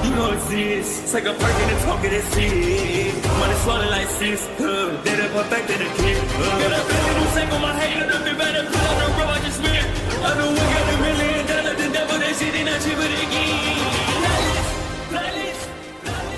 You don't exist. Take a perk and a talk of that shit. Money swallowed like sis. Dead up perfect in the kid. Got a billion who sang on my head. Look up better put on the road I just spent. I know we got $1 million. The devil that shit ain't not cheaper again.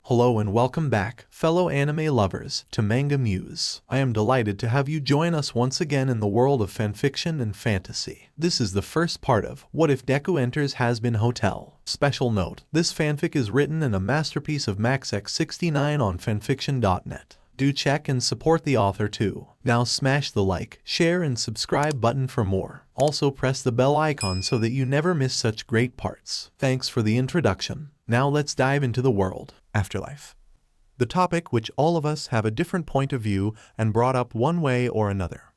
Hello and welcome back, fellow anime lovers, to MangaMuse. I am delighted to have you join us once again in the world of fanfiction and fantasy. This is the first part of What If Deku Enters Hazbin Hotel. Special note, this fanfic is written in a masterpiece of maxx69 on FANFICTIONnet. Do check and support the author too. Now smash the like, share and subscribe button for more. Also press the bell icon so that you never miss such great parts. Thanks for the introduction. Now let's dive into the world. Afterlife. The topic which all of us have a different point of view and brought up one way or another.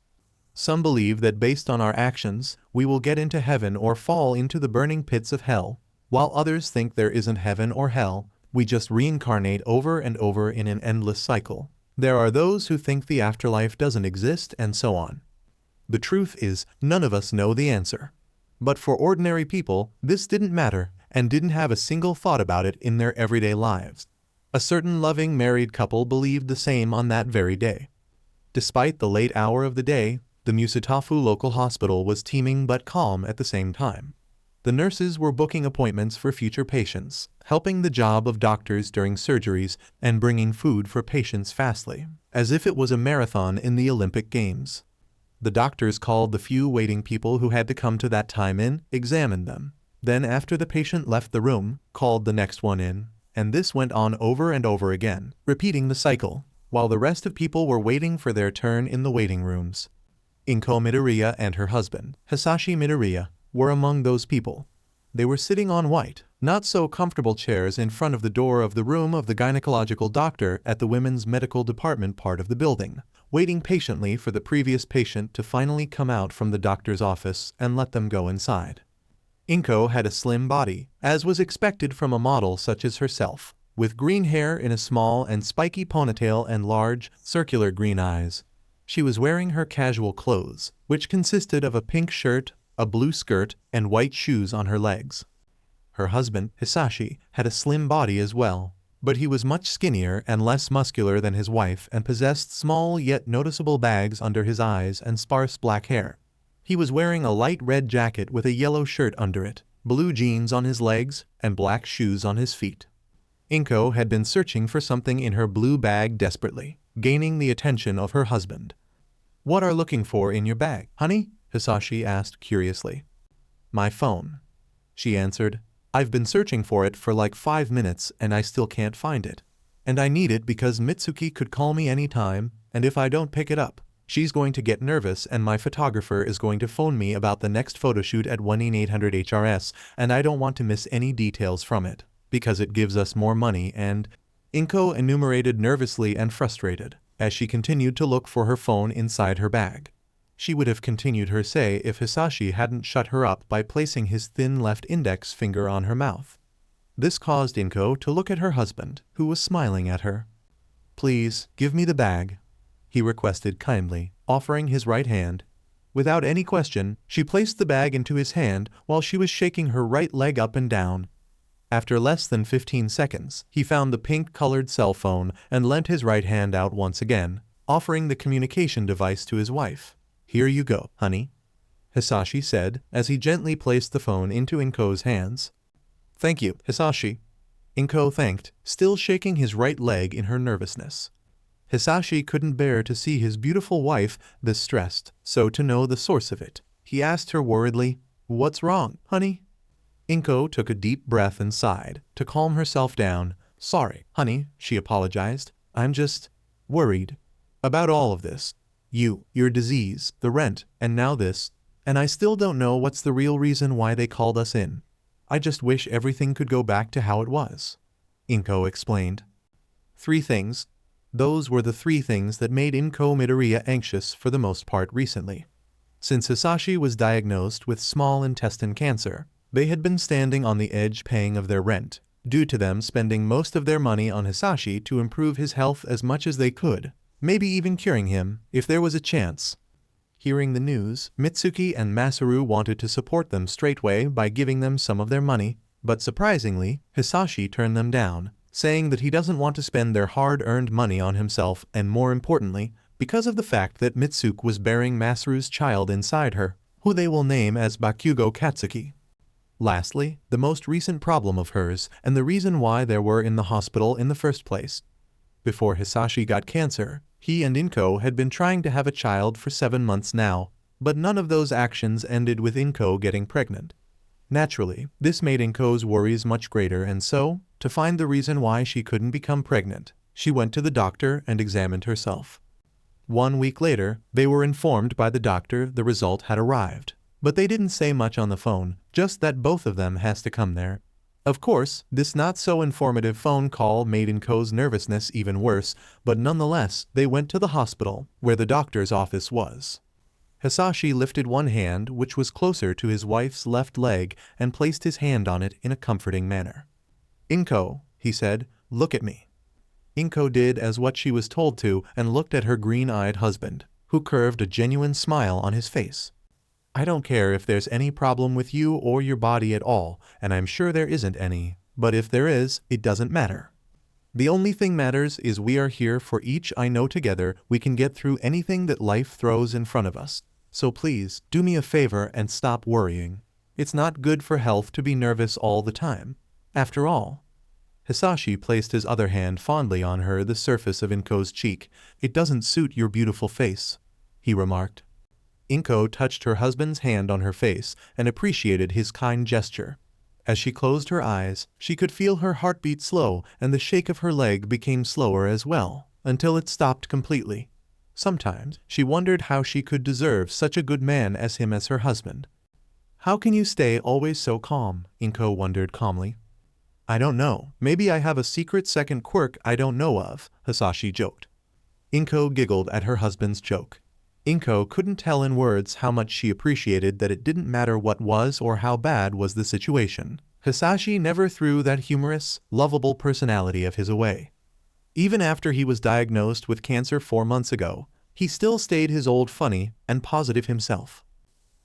Some believe that based on our actions, we will get into heaven or fall into the burning pits of hell, while others think there isn't heaven or hell, we just reincarnate over and over in an endless cycle. There are those who think the afterlife doesn't exist and so on. The truth is, none of us know the answer. But for ordinary people, this didn't matter and didn't have a single thought about it in their everyday lives. A certain loving married couple believed the same on that very day. Despite the late hour of the day, the Musutafu local hospital was teeming but calm at the same time. The nurses were booking appointments for future patients, helping the job of doctors during surgeries, and bringing food for patients fastly, as if it was a marathon in the Olympic Games. The doctors called the few waiting people who had to come to that time in, examined them. Then after the patient left the room, called the next one in, and this went on over and over again, repeating the cycle, while the rest of people were waiting for their turn in the waiting rooms. Izukumidoriya and her husband, Midoriya, were among those people. They were sitting on white, not so comfortable chairs in front of the door of the room of the gynecological doctor at the women's medical department part of the building, waiting patiently for the previous patient to finally come out from the doctor's office and let them go inside. Inko had a slim body, as was expected from a model such as herself, with green hair in a small and spiky ponytail and large, circular green eyes. She was wearing her casual clothes, which consisted of a pink shirt, a blue skirt, and white shoes on her legs. Her husband, Hisashi, had a slim body as well, but he was much skinnier and less muscular than his wife and possessed small yet noticeable bags under his eyes and sparse black hair. He was wearing a light red jacket with a yellow shirt under it, blue jeans on his legs, and black shoes on his feet. Inko had been searching for something in her blue bag desperately, gaining the attention of her husband. "What are you looking for in your bag, honey?" Hisashi asked curiously. "My phone," she answered. "I've been searching for it for like 5 minutes and I still can't find it. And I need it because Mitsuki could call me anytime, and if I don't pick it up, she's going to get nervous and my photographer is going to phone me about the next photoshoot at 1-800 HRS, and I don't want to miss any details from it, because it gives us more money and—" Inko enumerated nervously and frustrated, as she continued to look for her phone inside her bag. She would have continued her say if Hisashi hadn't shut her up by placing his thin left index finger on her mouth. This caused Inko to look at her husband, who was smiling at her. "Please, give me the bag," he requested kindly, offering his right hand. Without any question, she placed the bag into his hand while she was shaking her right leg up and down. After less than 15 seconds, he found the pink-colored cell phone and lent his right hand out once again, offering the communication device to his wife. "Here you go, honey," Hisashi said, as he gently placed the phone into Inko's hands. "Thank you, Hisashi," Inko thanked, still shaking his right leg in her nervousness. Hisashi couldn't bear to see his beautiful wife this stressed, so to know the source of it, he asked her worriedly, "What's wrong, honey?" Inko took a deep breath and sighed, to calm herself down. "Sorry, honey," she apologized. "I'm just worried about all of this. Your disease, the rent, and now this, and I still don't know what's the real reason why they called us in. I just wish everything could go back to how it was," Inko explained. 3 things. Those were the 3 things that made Izukumidoriya anxious for the most part recently. Since Hisashi was diagnosed with small intestine cancer, they had been standing on the edge paying of their rent, due to them spending most of their money on Hisashi to improve his health as much as they could, maybe even curing him, if there was a chance. Hearing the news, Mitsuki and Masaru wanted to support them straightway by giving them some of their money, But surprisingly, Hisashi turned them down, saying that he doesn't want to spend their hard-earned money on himself and, more importantly, because of the fact that Mitsuko was bearing Masaru's child inside her, who they will name as Bakugou Katsuki. Lastly, the most recent problem of hers and the reason why they were in the hospital in the first place. Before Hisashi got cancer, he and Inko had been trying to have a child for 7 months now, but none of those actions ended with Inko getting pregnant. Naturally, this made Inko's worries much greater, and so, to find the reason why she couldn't become pregnant, she went to the doctor and examined herself. 1 week later, they were informed by the doctor the result had arrived, but they didn't say much on the phone, just that both of them has to come there. Of course, this not-so-informative phone call made Inko's nervousness even worse, but nonetheless, they went to the hospital, where the doctor's office was. Hisashi lifted one hand, which was closer to his wife's left leg, and placed his hand on it in a comforting manner. "Inko," he said, "look at me." Inko did as what she was told to and looked at her green-eyed husband, who curved a genuine smile on his face. "I don't care if there's any problem with you or your body at all, and I'm sure there isn't any, but if there is, it doesn't matter. The only thing matters is we are here for each. I know together we can get through anything that life throws in front of us. So please, do me a favor and stop worrying. It's not good for health to be nervous all the time. After all." Hisashi placed his other hand fondly on the surface of Inko's cheek. "It doesn't suit your beautiful face," he remarked. Inko touched her husband's hand on her face and appreciated his kind gesture. As she closed her eyes, she could feel her heartbeat slow, and the shake of her leg became slower as well, until it stopped completely. Sometimes, she wondered how she could deserve such a good man as him as her husband. "How can you stay always so calm?" Inko wondered calmly. "I don't know. Maybe I have a secret second quirk I don't know of," Hisashi joked. Inko giggled at her husband's joke. Inko couldn't tell in words how much she appreciated that it didn't matter what was or how bad was the situation. Hisashi never threw that humorous, lovable personality of his away. Even after he was diagnosed with cancer 4 months ago, he still stayed his old funny and positive himself.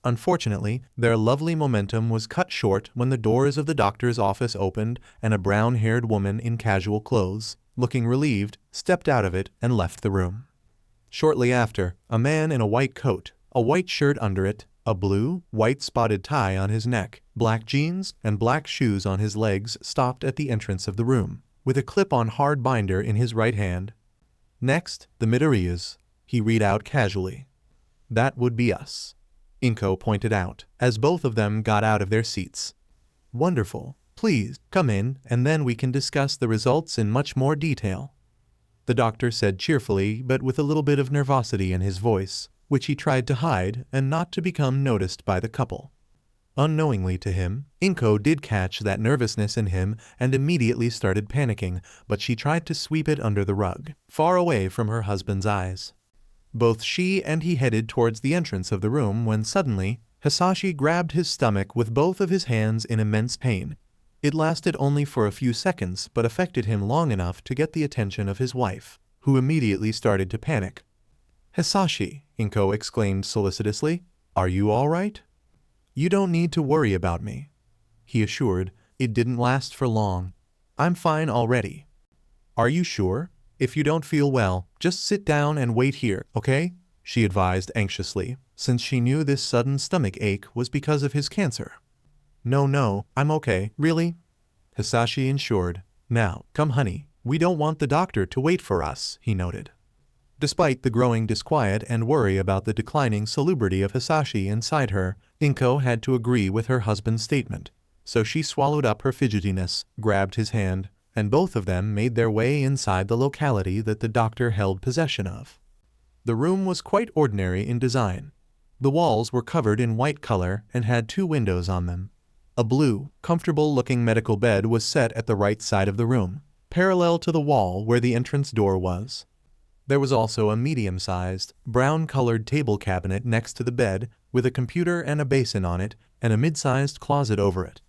Unfortunately, their lovely momentum was cut short when the doors of the doctor's office opened and a brown-haired woman in casual clothes, looking relieved, stepped out of it and left the room. Shortly after, a man in a white coat, a white shirt under it, a blue, white spotted tie on his neck, black jeans, and black shoes on his legs stopped at the entrance of the room, with a clip-on hard binder in his right hand. "Next, the Midoriyas," he read out casually. "That would be us," Inko pointed out, as both of them got out of their seats. "Wonderful. Please, come in, and then we can discuss the results in much more detail," the doctor said cheerfully but with a little bit of nervosity in his voice, which he tried to hide and not to become noticed by the couple. Unknowingly to him, Inko did catch that nervousness in him and immediately started panicking, but she tried to sweep it under the rug, far away from her husband's eyes. Both she and he headed towards the entrance of the room when suddenly, Hisashi grabbed his stomach with both of his hands in immense pain. It lasted only for a few seconds but affected him long enough to get the attention of his wife, who immediately started to panic. "Hisashi," Inko exclaimed solicitously, "are you all right?" "You don't need to worry about me," he assured. "It didn't last for long. I'm fine already." "Are you sure? If you don't feel well, just sit down and wait here, okay?" she advised anxiously, since she knew this sudden stomach ache was because of his cancer. No, I'm okay, really," Hisashi ensured. "Now, come honey, we don't want the doctor to wait for us," he noted. Despite the growing disquiet and worry about the declining salubrity of Hisashi inside her, Inko had to agree with her husband's statement, so she swallowed up her fidgetiness, grabbed his hand, and both of them made their way inside the locality that the doctor held possession of. The room was quite ordinary in design. The walls were covered in white color and had 2 windows on them. A blue, comfortable-looking medical bed was set at the right side of the room, parallel to the wall where the entrance door was. There was also a medium-sized, brown-colored table cabinet next to the bed, with a computer and a basin on it, and a mid-sized closet over it.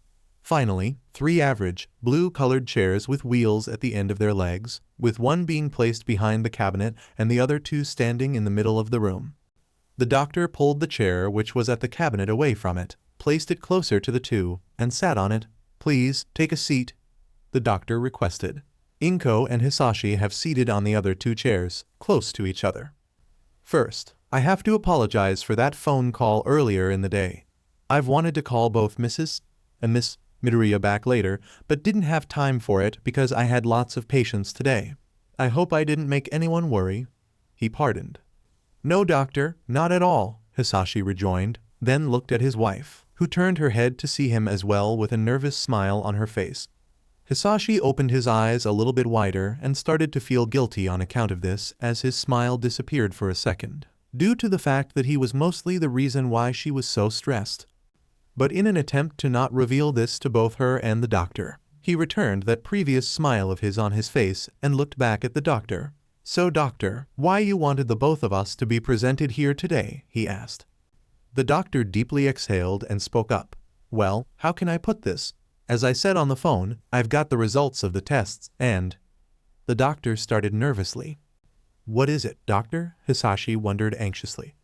Finally, 3 average, blue-colored chairs with wheels at the end of their legs, with one being placed behind the cabinet and the other 2 standing in the middle of the room. The doctor pulled the chair which was at the cabinet away from it, placed it closer to the 2, and sat on it, Please, take a seat, the doctor requested. Inko and Hisashi have seated on the other two chairs, close to each other. First, I have to apologize for that phone call earlier in the day. I've wanted to call both Mrs. and Miss Midoriya back later, but didn't have time for it because I had lots of patients today. I hope I didn't make anyone worry. He pardoned. No, doctor, not at all, Hisashi rejoined, then looked at his wife, who turned her head to see him as well with a nervous smile on her face. Hisashi opened his eyes a little bit wider and started to feel guilty on account of this as his smile disappeared for a second, due to the fact that he was mostly the reason why she was so stressed. But in an attempt to not reveal this to both her and the doctor, he returned that previous smile of his on his face and looked back at the doctor. So doctor, why you wanted the both of us to be presented here today, he asked. The doctor deeply exhaled and spoke up. Well, how can I put this? As I said on the phone, I've got the results of the tests and... The doctor started nervously. What is it, doctor? Hisashi wondered anxiously.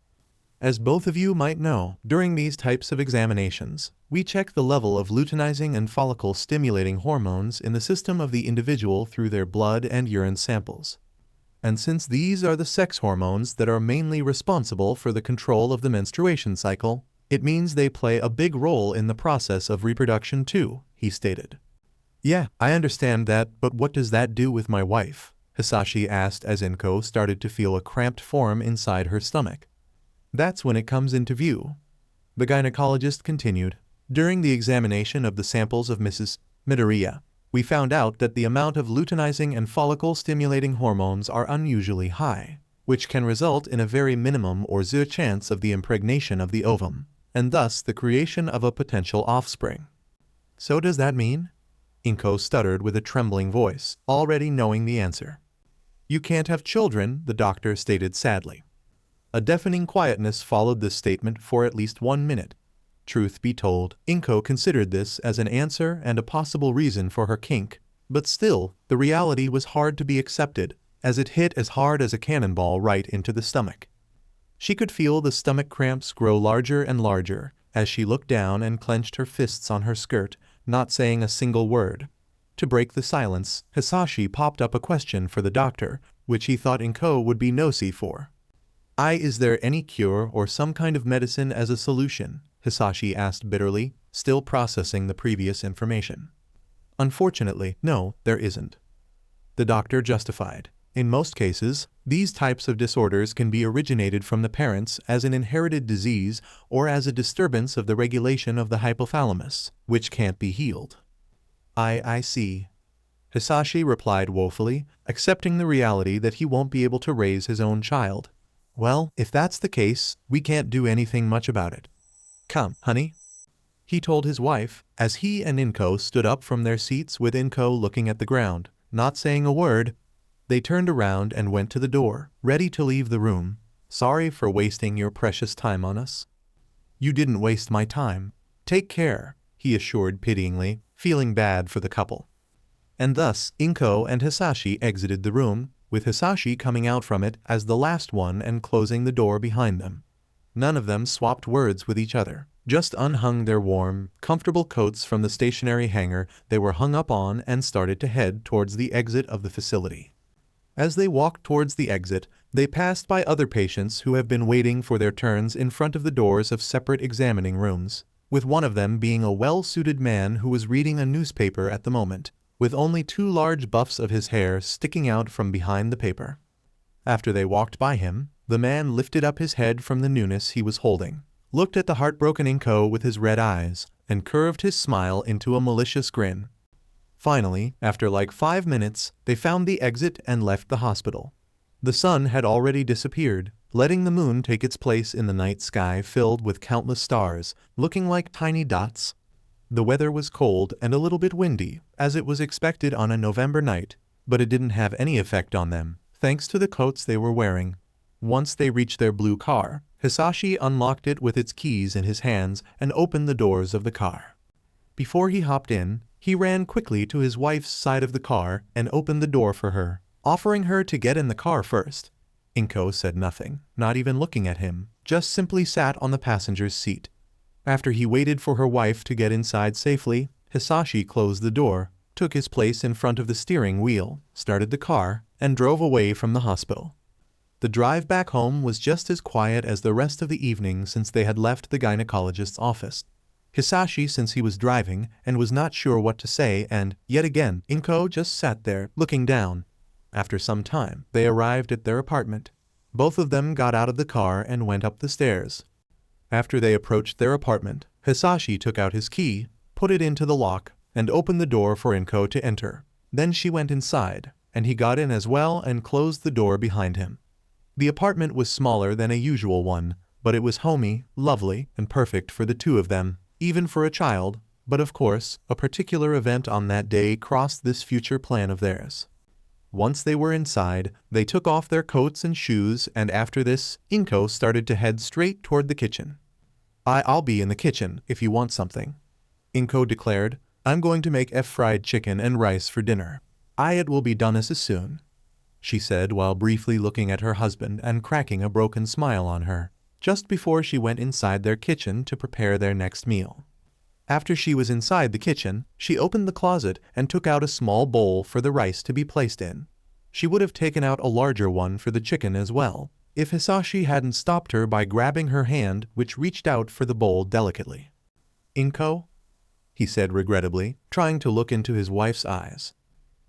As both of you might know, during these types of examinations, we check the level of luteinizing and follicle-stimulating hormones in the system of the individual through their blood and urine samples. And since these are the sex hormones that are mainly responsible for the control of the menstruation cycle, it means they play a big role in the process of reproduction too, he stated. Yeah, I understand that, but what does that do with my wife? Hisashi asked as Inko started to feel a cramped form inside her stomach. That's when it comes into view. The gynecologist continued. During the examination of the samples of Mrs. Midoriya, we found out that the amount of luteinizing and follicle-stimulating hormones are unusually high, which can result in a very minimum or zero chance of the impregnation of the ovum, and thus the creation of a potential offspring. So does that mean? Inko stuttered with a trembling voice, already knowing the answer. You can't have children, the doctor stated sadly. A deafening quietness followed this statement for at least 1 minute. Truth be told, Inko considered this as an answer and a possible reason for her kink, but still, the reality was hard to be accepted, as it hit as hard as a cannonball right into the stomach. She could feel the stomach cramps grow larger and larger as she looked down and clenched her fists on her skirt, not saying a single word. To break the silence, Hisashi popped up a question for the doctor, which he thought Inko would be nosy for. Is there any cure or some kind of medicine as a solution? Hisashi asked bitterly, still processing the previous information. Unfortunately, no, there isn't. The doctor justified. In most cases, these types of disorders can be originated from the parents as an inherited disease or as a disturbance of the regulation of the hypothalamus, which can't be healed. I see. Hisashi replied woefully, accepting the reality that he won't be able to raise his own child. Well, if that's the case, we can't do anything much about it. Come, honey, he told his wife, as he and Inko stood up from their seats with Inko looking at the ground, not saying a word. They turned around and went to the door, ready to leave the room. Sorry for wasting your precious time on us. You didn't waste my time. Take care, he assured pityingly, feeling bad for the couple. And thus, Inko and Hisashi exited the room, with Hisashi coming out from it as the last one and closing the door behind them. None of them swapped words with each other, just unhung their warm, comfortable coats from the stationary hanger they were hung up on and started to head towards the exit of the facility. As they walked towards the exit, they passed by other patients who have been waiting for their turns in front of the doors of separate examining rooms, with one of them being a well-suited man who was reading a newspaper at the moment, with only 2 large buffs of his hair sticking out from behind the paper. After they walked by him, the man lifted up his head from the newness he was holding, looked at the heartbroken Inko with his red eyes, and curved his smile into a malicious grin. Finally, after like 5 minutes, they found the exit and left the hospital. The sun had already disappeared, letting the moon take its place in the night sky filled with countless stars, looking like tiny dots. The weather was cold and a little bit windy, as it was expected on a November night, but it didn't have any effect on them, thanks to the coats they were wearing. Once they reached their blue car, Hisashi unlocked it with its keys in his hands and opened the doors of the car. Before he hopped in, he ran quickly to his wife's side of the car and opened the door for her, offering her to get in the car first. Inko said nothing, not even looking at him, just simply sat on the passenger's seat. After he waited for her wife to get inside safely, Hisashi closed the door, took his place in front of the steering wheel, started the car, and drove away from the hospital. The drive back home was just as quiet as the rest of the evening since they had left the gynecologist's office. Hisashi, since he was driving and was not sure what to say, and, yet again, Inko just sat there, looking down. After some time, they arrived at their apartment. Both of them got out of the car and went up the stairs. After they approached their apartment, Hisashi took out his key, put it into the lock, and opened the door for Inko to enter. Then she went inside, and he got in as well and closed the door behind him. The apartment was smaller than a usual one, but it was homey, lovely, and perfect for the two of them, even for a child, but of course, a particular event on that day crossed this future plan of theirs. Once they were inside, they took off their coats and shoes, and after this, Inko started to head straight toward the kitchen. I'll be in the kitchen if you want something," Inko declared. "I'm going to make fried chicken and rice for dinner. It will be done as soon," she said while briefly looking at her husband and cracking a broken smile on her, just before she went inside their kitchen to prepare their next meal. After she was inside the kitchen, she opened the closet and took out a small bowl for the rice to be placed in. She would have taken out a larger one for the chicken as well, if Hisashi hadn't stopped her by grabbing her hand, which reached out for the bowl delicately. "Inko?" he said regrettably, trying to look into his wife's eyes.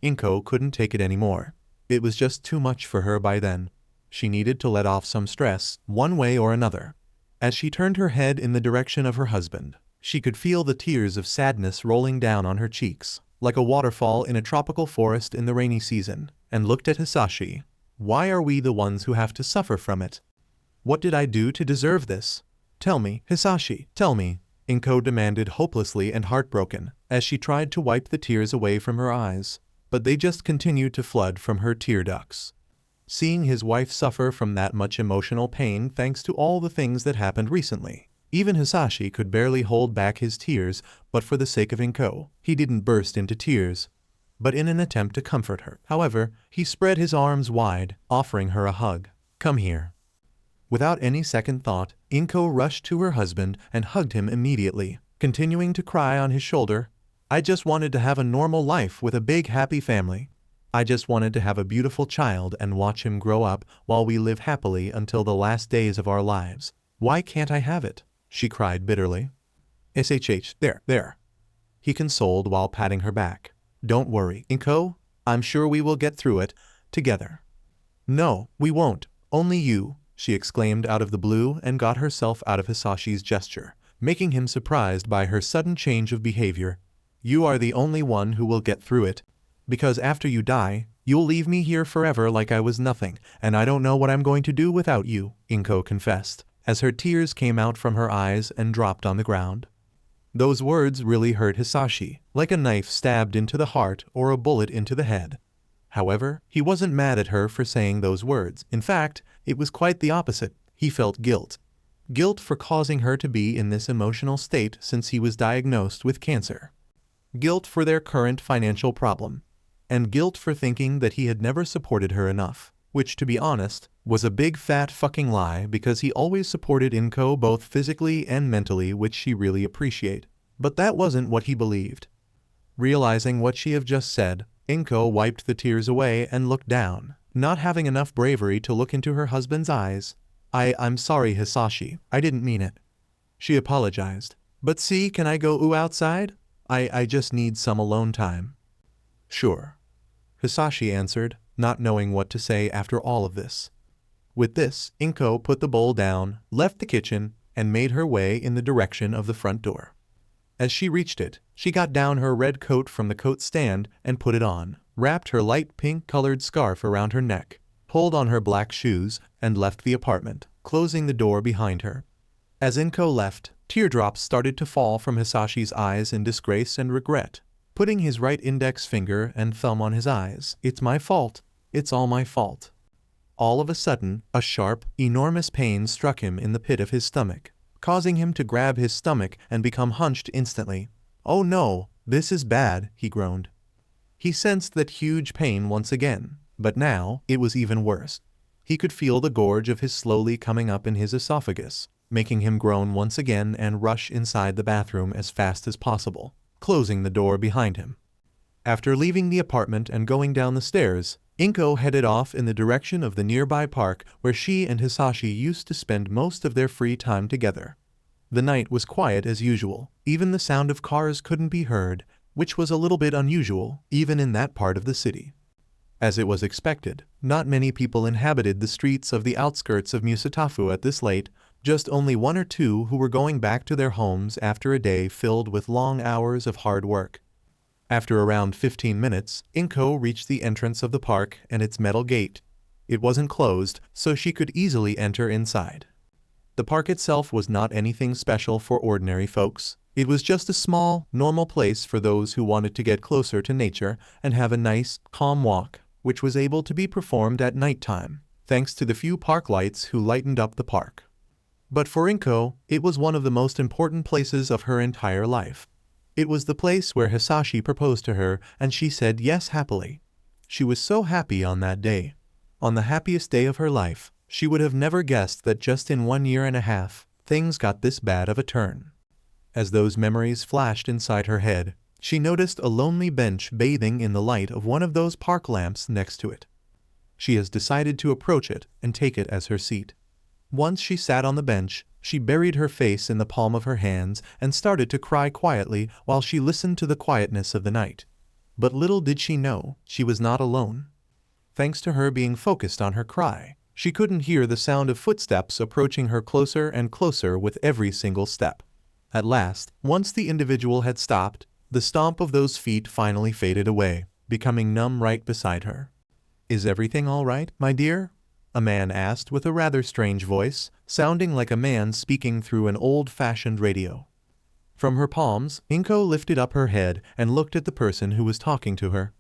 Inko couldn't take it anymore. It was just too much for her by then. She needed to let off some stress, one way or another. As she turned her head in the direction of her husband, she could feel the tears of sadness rolling down on her cheeks, like a waterfall in a tropical forest in the rainy season, and looked at Hisashi. "Why are we the ones who have to suffer from it? What did I do to deserve this? Tell me, Hisashi, tell me," Inko demanded hopelessly and heartbroken, as she tried to wipe the tears away from her eyes, but they just continued to flood from her tear ducts. Seeing his wife suffer from that much emotional pain thanks to all the things that happened recently, even Hisashi could barely hold back his tears, but for the sake of Inko, he didn't burst into tears. But in an attempt to comfort her, however, he spread his arms wide, offering her a hug. "Come here." Without any second thought, Inko rushed to her husband and hugged him immediately, continuing to cry on his shoulder. "I just wanted to have a normal life with a big happy family. I just wanted to have a beautiful child and watch him grow up while we live happily until the last days of our lives. Why can't I have it?" she cried bitterly. There. He consoled while patting her back. "Don't worry, Inko. I'm sure we will get through it, together." "No, we won't. Only you," she exclaimed out of the blue and got herself out of Hisashi's gesture, making him surprised by her sudden change of behavior. "You are the only one who will get through it. Because after you die, you'll leave me here forever like I was nothing, and I don't know what I'm going to do without you," Inko confessed, as her tears came out from her eyes and dropped on the ground. Those words really hurt Hisashi, like a knife stabbed into the heart or a bullet into the head. However, he wasn't mad at her for saying those words. In fact, it was quite the opposite. He felt guilt. Guilt for causing her to be in this emotional state since he was diagnosed with cancer. Guilt for their current financial problem. And guilt for thinking that he had never supported her enough, which, to be honest, was a big fat fucking lie because he always supported Inko both physically and mentally, which she really appreciated. But that wasn't what he believed. Realizing what she had just said, Inko wiped the tears away and looked down, not having enough bravery to look into her husband's eyes. I'm sorry, Hisashi, I didn't mean it," she apologized. "But see, can I go outside? I just need some alone time." "Sure," Hisashi answered, not knowing what to say after all of this. With this, Inko put the bowl down, left the kitchen, and made her way in the direction of the front door. As she reached it, she got down her red coat from the coat stand and put it on, wrapped her light pink-colored scarf around her neck, pulled on her black shoes, and left the apartment, closing the door behind her. As Inko left, teardrops started to fall from Hisashi's eyes in disgrace and regret, putting his right index finger and thumb on his eyes. "It's my fault. It's all my fault." All of a sudden, a sharp, enormous pain struck him in the pit of his stomach, causing him to grab his stomach and become hunched instantly. "Oh no, this is bad," he groaned. He sensed that huge pain once again, but now it was even worse. He could feel the gorge of his slowly coming up in his esophagus, making him groan once again and rush inside the bathroom as fast as possible. closing the door behind him. After leaving the apartment and going down the stairs, Inko headed off in the direction of the nearby park where she and Hisashi used to spend most of their free time together. The night was quiet as usual, even the sound of cars couldn't be heard, which was a little bit unusual, even in that part of the city. As it was expected, not many people inhabited the streets of the outskirts of Musatafu at this late, just only one or two who were going back to their homes after a day filled with long hours of hard work. After around 15 minutes, Inko reached the entrance of the park and its metal gate. It wasn't closed, so she could easily enter inside. The park itself was not anything special for ordinary folks. It was just a small, normal place for those who wanted to get closer to nature and have a nice, calm walk, which was able to be performed at nighttime, thanks to the few park lights who lightened up the park. But for Inko, it was one of the most important places of her entire life. It was the place where Hisashi proposed to her and she said yes happily. She was so happy on that day. On the happiest day of her life, she would have never guessed that just in 1 year and a half, things got this bad of a turn. As those memories flashed inside her head, she noticed a lonely bench bathing in the light of one of those park lamps next to it. She has decided to approach it and take it as her seat. Once she sat on the bench, she buried her face in the palm of her hands and started to cry quietly while she listened to the quietness of the night. But little did she know, she was not alone. Thanks to her being focused on her cry, she couldn't hear the sound of footsteps approaching her closer and closer with every single step. At last, once the individual had stopped, the stomp of those feet finally faded away, becoming numb right beside her. "Is everything all right, my dear?" a man asked with a rather strange voice, sounding like a man speaking through an old-fashioned radio. From her palms, Inko lifted up her head and looked at the person who was talking to her.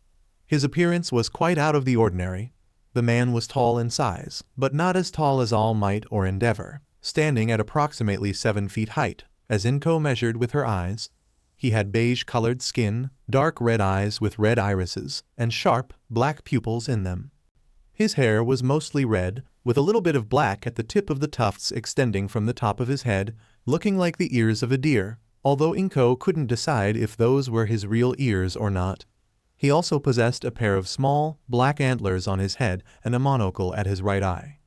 His appearance was quite out of the ordinary. The man was tall in size, but not as tall as All-Might or Endeavor, standing at approximately 7 feet height, as Inko measured with her eyes. He had beige-colored skin, dark red eyes with red irises, and sharp, black pupils in them. His hair was mostly red, with a little bit of black at the tip of the tufts extending from the top of his head, looking like the ears of a deer, although Inko couldn't decide if those were his real ears or not. He also possessed a pair of small, black antlers on his head and a monocle at his right eye.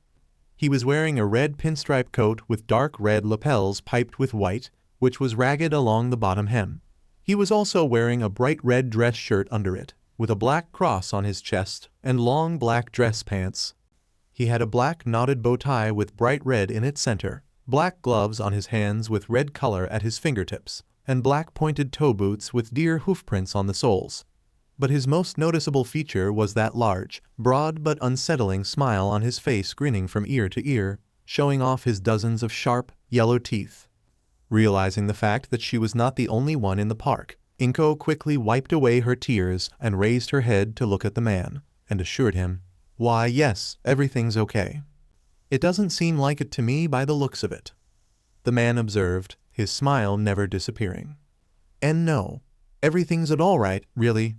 He was wearing a red pinstripe coat with dark red lapels piped with white, which was ragged along the bottom hem. He was also wearing a bright red dress shirt under it, with a black cross on his chest, and long black dress pants. He had a black knotted bow tie with bright red in its center, black gloves on his hands with red color at his fingertips, and black pointed toe boots with deer hoofprints on the soles. But his most noticeable feature was that large, broad but unsettling smile on his face, grinning from ear to ear, showing off his dozens of sharp, yellow teeth. Realizing the fact that she was not the only one in the park, Inko quickly wiped away her tears and raised her head to look at the man, and assured him, "Why, yes, everything's okay. It doesn't seem like it to me by the looks of it," the man observed, his smile never disappearing. "And no, everything's all right, really,"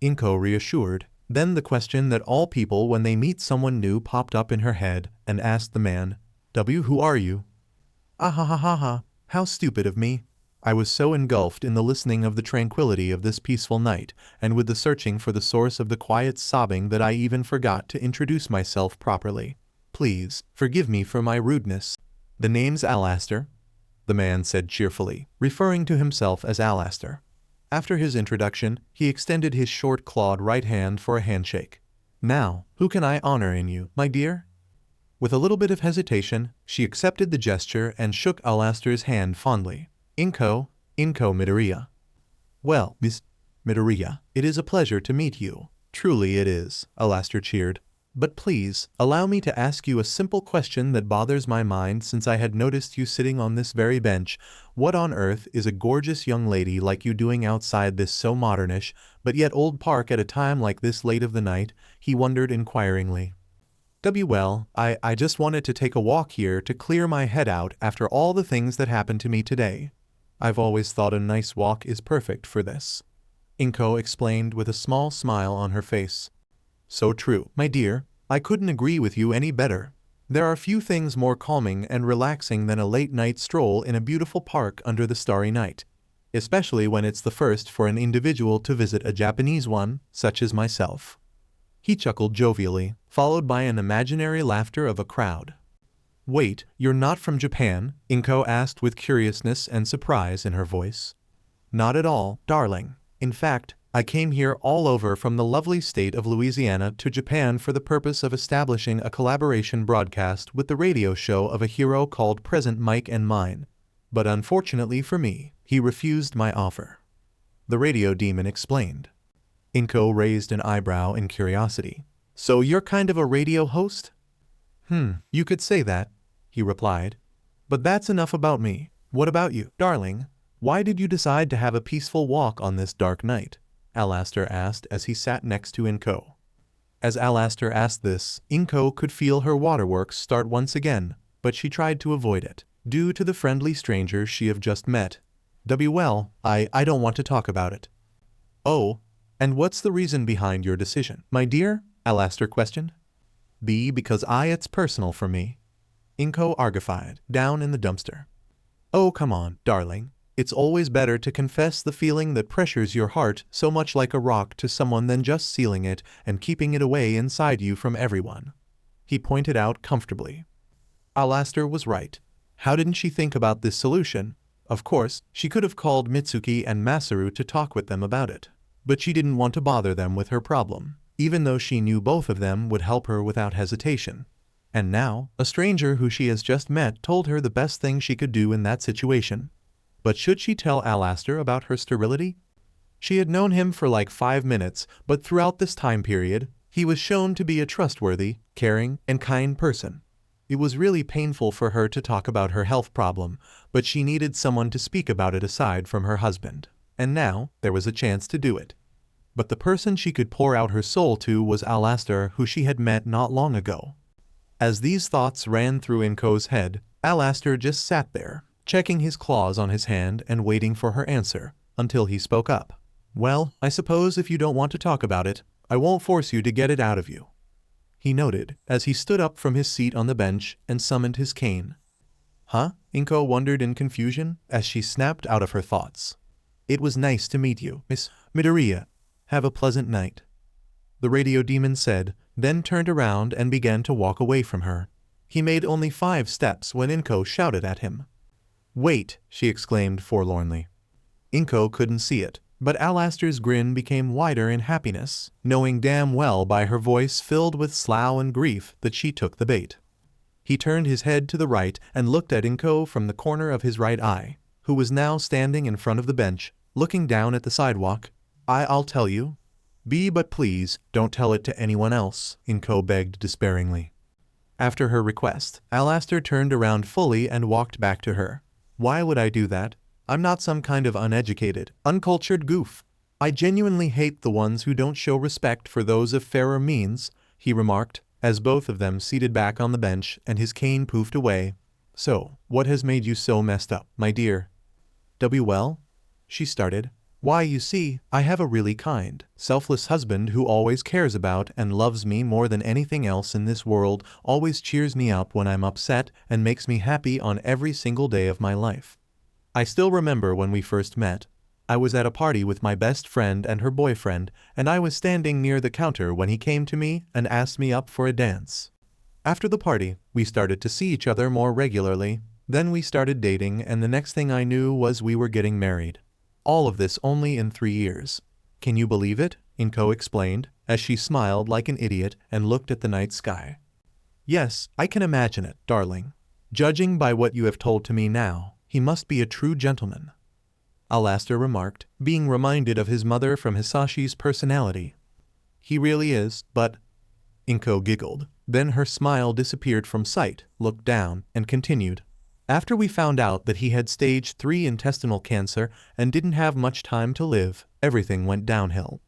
Inko reassured. Then the question that all people when they meet someone new popped up in her head, and asked the man, "Who are you?" "Ah ha ha ha ha, how stupid of me. I was so engulfed in the listening of the tranquility of this peaceful night, and with the searching for the source of the quiet sobbing that I even forgot to introduce myself properly. Please, forgive me for my rudeness. The name's Alastor," the man said cheerfully, referring to himself as Alastor. After his introduction, he extended his short-clawed right hand for a handshake. "Now, who can I honor in you, my dear?" With a little bit of hesitation, she accepted the gesture and shook Alastor's hand fondly. Izukumidoriya." "Well, Miss Midoriya, it is a pleasure to meet you." "Truly it is," Alastor cheered. "But please, allow me to ask you a simple question that bothers my mind since I had noticed you sitting on this very bench. What on earth is a gorgeous young lady like you doing outside this so modernish, but yet old park at a time like this late of the night?" he wondered inquiringly. Well, I just wanted to take a walk here to clear my head out after all the things that happened to me today. I've always thought a nice walk is perfect for this," Inko explained with a small smile on her face. "So true, my dear. I couldn't agree with you any better. There are few things more calming and relaxing than a late-night stroll in a beautiful park under the starry night. especially when it's the first for an individual to visit a Japanese one, such as myself. He chuckled jovially, followed by an imaginary laughter of a crowd. Wait, you're not from Japan? Inko asked with curiousness and surprise in her voice. Not at all, darling. In fact, I came here all over from the lovely state of Louisiana to Japan for the purpose of establishing a collaboration broadcast with the radio show of a hero called Present Mike and Mine. But unfortunately for me, he refused my offer. The radio demon explained. Inko raised an eyebrow in curiosity. So you're kind of a radio host? You could say that, he replied. But that's enough about me. What about you, darling? Why did you decide to have a peaceful walk on this dark night? Alastor asked as he sat next to Inko. As Alastor asked this, Inko could feel her waterworks start once again, but she tried to avoid it, due to the friendly stranger she have just met. Well, I don't want to talk about it. Oh, and what's the reason behind your decision, my dear? Alastor questioned. Because it's personal for me. Inko argified, down in the dumpster. Oh, come on, darling. It's always better to confess the feeling that pressures your heart so much like a rock to someone than just sealing it and keeping it away inside you from everyone. He pointed out comfortably. Alastor was right. How didn't she think about this solution? Of course, she could have called Mitsuki and Masaru to talk with them about it. But she didn't want to bother them with her problem, even though she knew both of them would help her without hesitation. And now, a stranger who she has just met told her the best thing she could do in that situation. But should she tell Alastor about her sterility? She had known him for like 5 minutes, but throughout this time period, he was shown to be a trustworthy, caring, and kind person. It was really painful for her to talk about her health problem, but she needed someone to speak about it aside from her husband. And now, there was a chance to do it. But the person she could pour out her soul to was Alastor, who she had met not long ago. As these thoughts ran through Inko's head, Alastor just sat there, checking his claws on his hand and waiting for her answer, until he spoke up. Well, I suppose if you don't want to talk about it, I won't force you to get it out of you. He noted, as he stood up from his seat on the bench and summoned his cane. Huh? Inko wondered in confusion as she snapped out of her thoughts. It was nice to meet you, Miss Midoriya. Have a pleasant night. The radio demon said, then turned around and began to walk away from her. He made only 5 steps when Inko shouted at him. Wait, she exclaimed forlornly. Inko couldn't see it, but Alastor's grin became wider in happiness, knowing damn well by her voice filled with slough and grief that she took the bait. He turned his head to the right and looked at Inko from the corner of his right eye, who was now standing in front of the bench, looking down at the sidewalk. I'll tell you. But please, don't tell it to anyone else, Inko begged despairingly. After her request, Alastor turned around fully and walked back to her. Why would I do that? I'm not some kind of uneducated, uncultured goof. I genuinely hate the ones who don't show respect for those of fairer means, he remarked, as both of them seated back on the bench and his cane poofed away. So, what has made you so messed up, my dear? Well? She started. Why, you see, I have a really kind, selfless husband who always cares about and loves me more than anything else in this world, always cheers me up when I'm upset, and makes me happy on every single day of my life. I still remember when we first met. I was at a party with my best friend and her boyfriend, and I was standing near the counter when he came to me and asked me up for a dance. After the party, we started to see each other more regularly. Then we started dating, and the next thing I knew was we were getting married. All of this only in 3 years. Can you believe it? Inko explained, as she smiled like an idiot and looked at the night sky. Yes, I can imagine it, darling. Judging by what you have told to me now, he must be a true gentleman. Alastor remarked, being reminded of his mother from Hisashi's personality. He really is, but... Inko giggled. Then her smile disappeared from sight, looked down, and continued. After we found out that he had stage 3 intestinal cancer and didn't have much time to live, everything went downhill.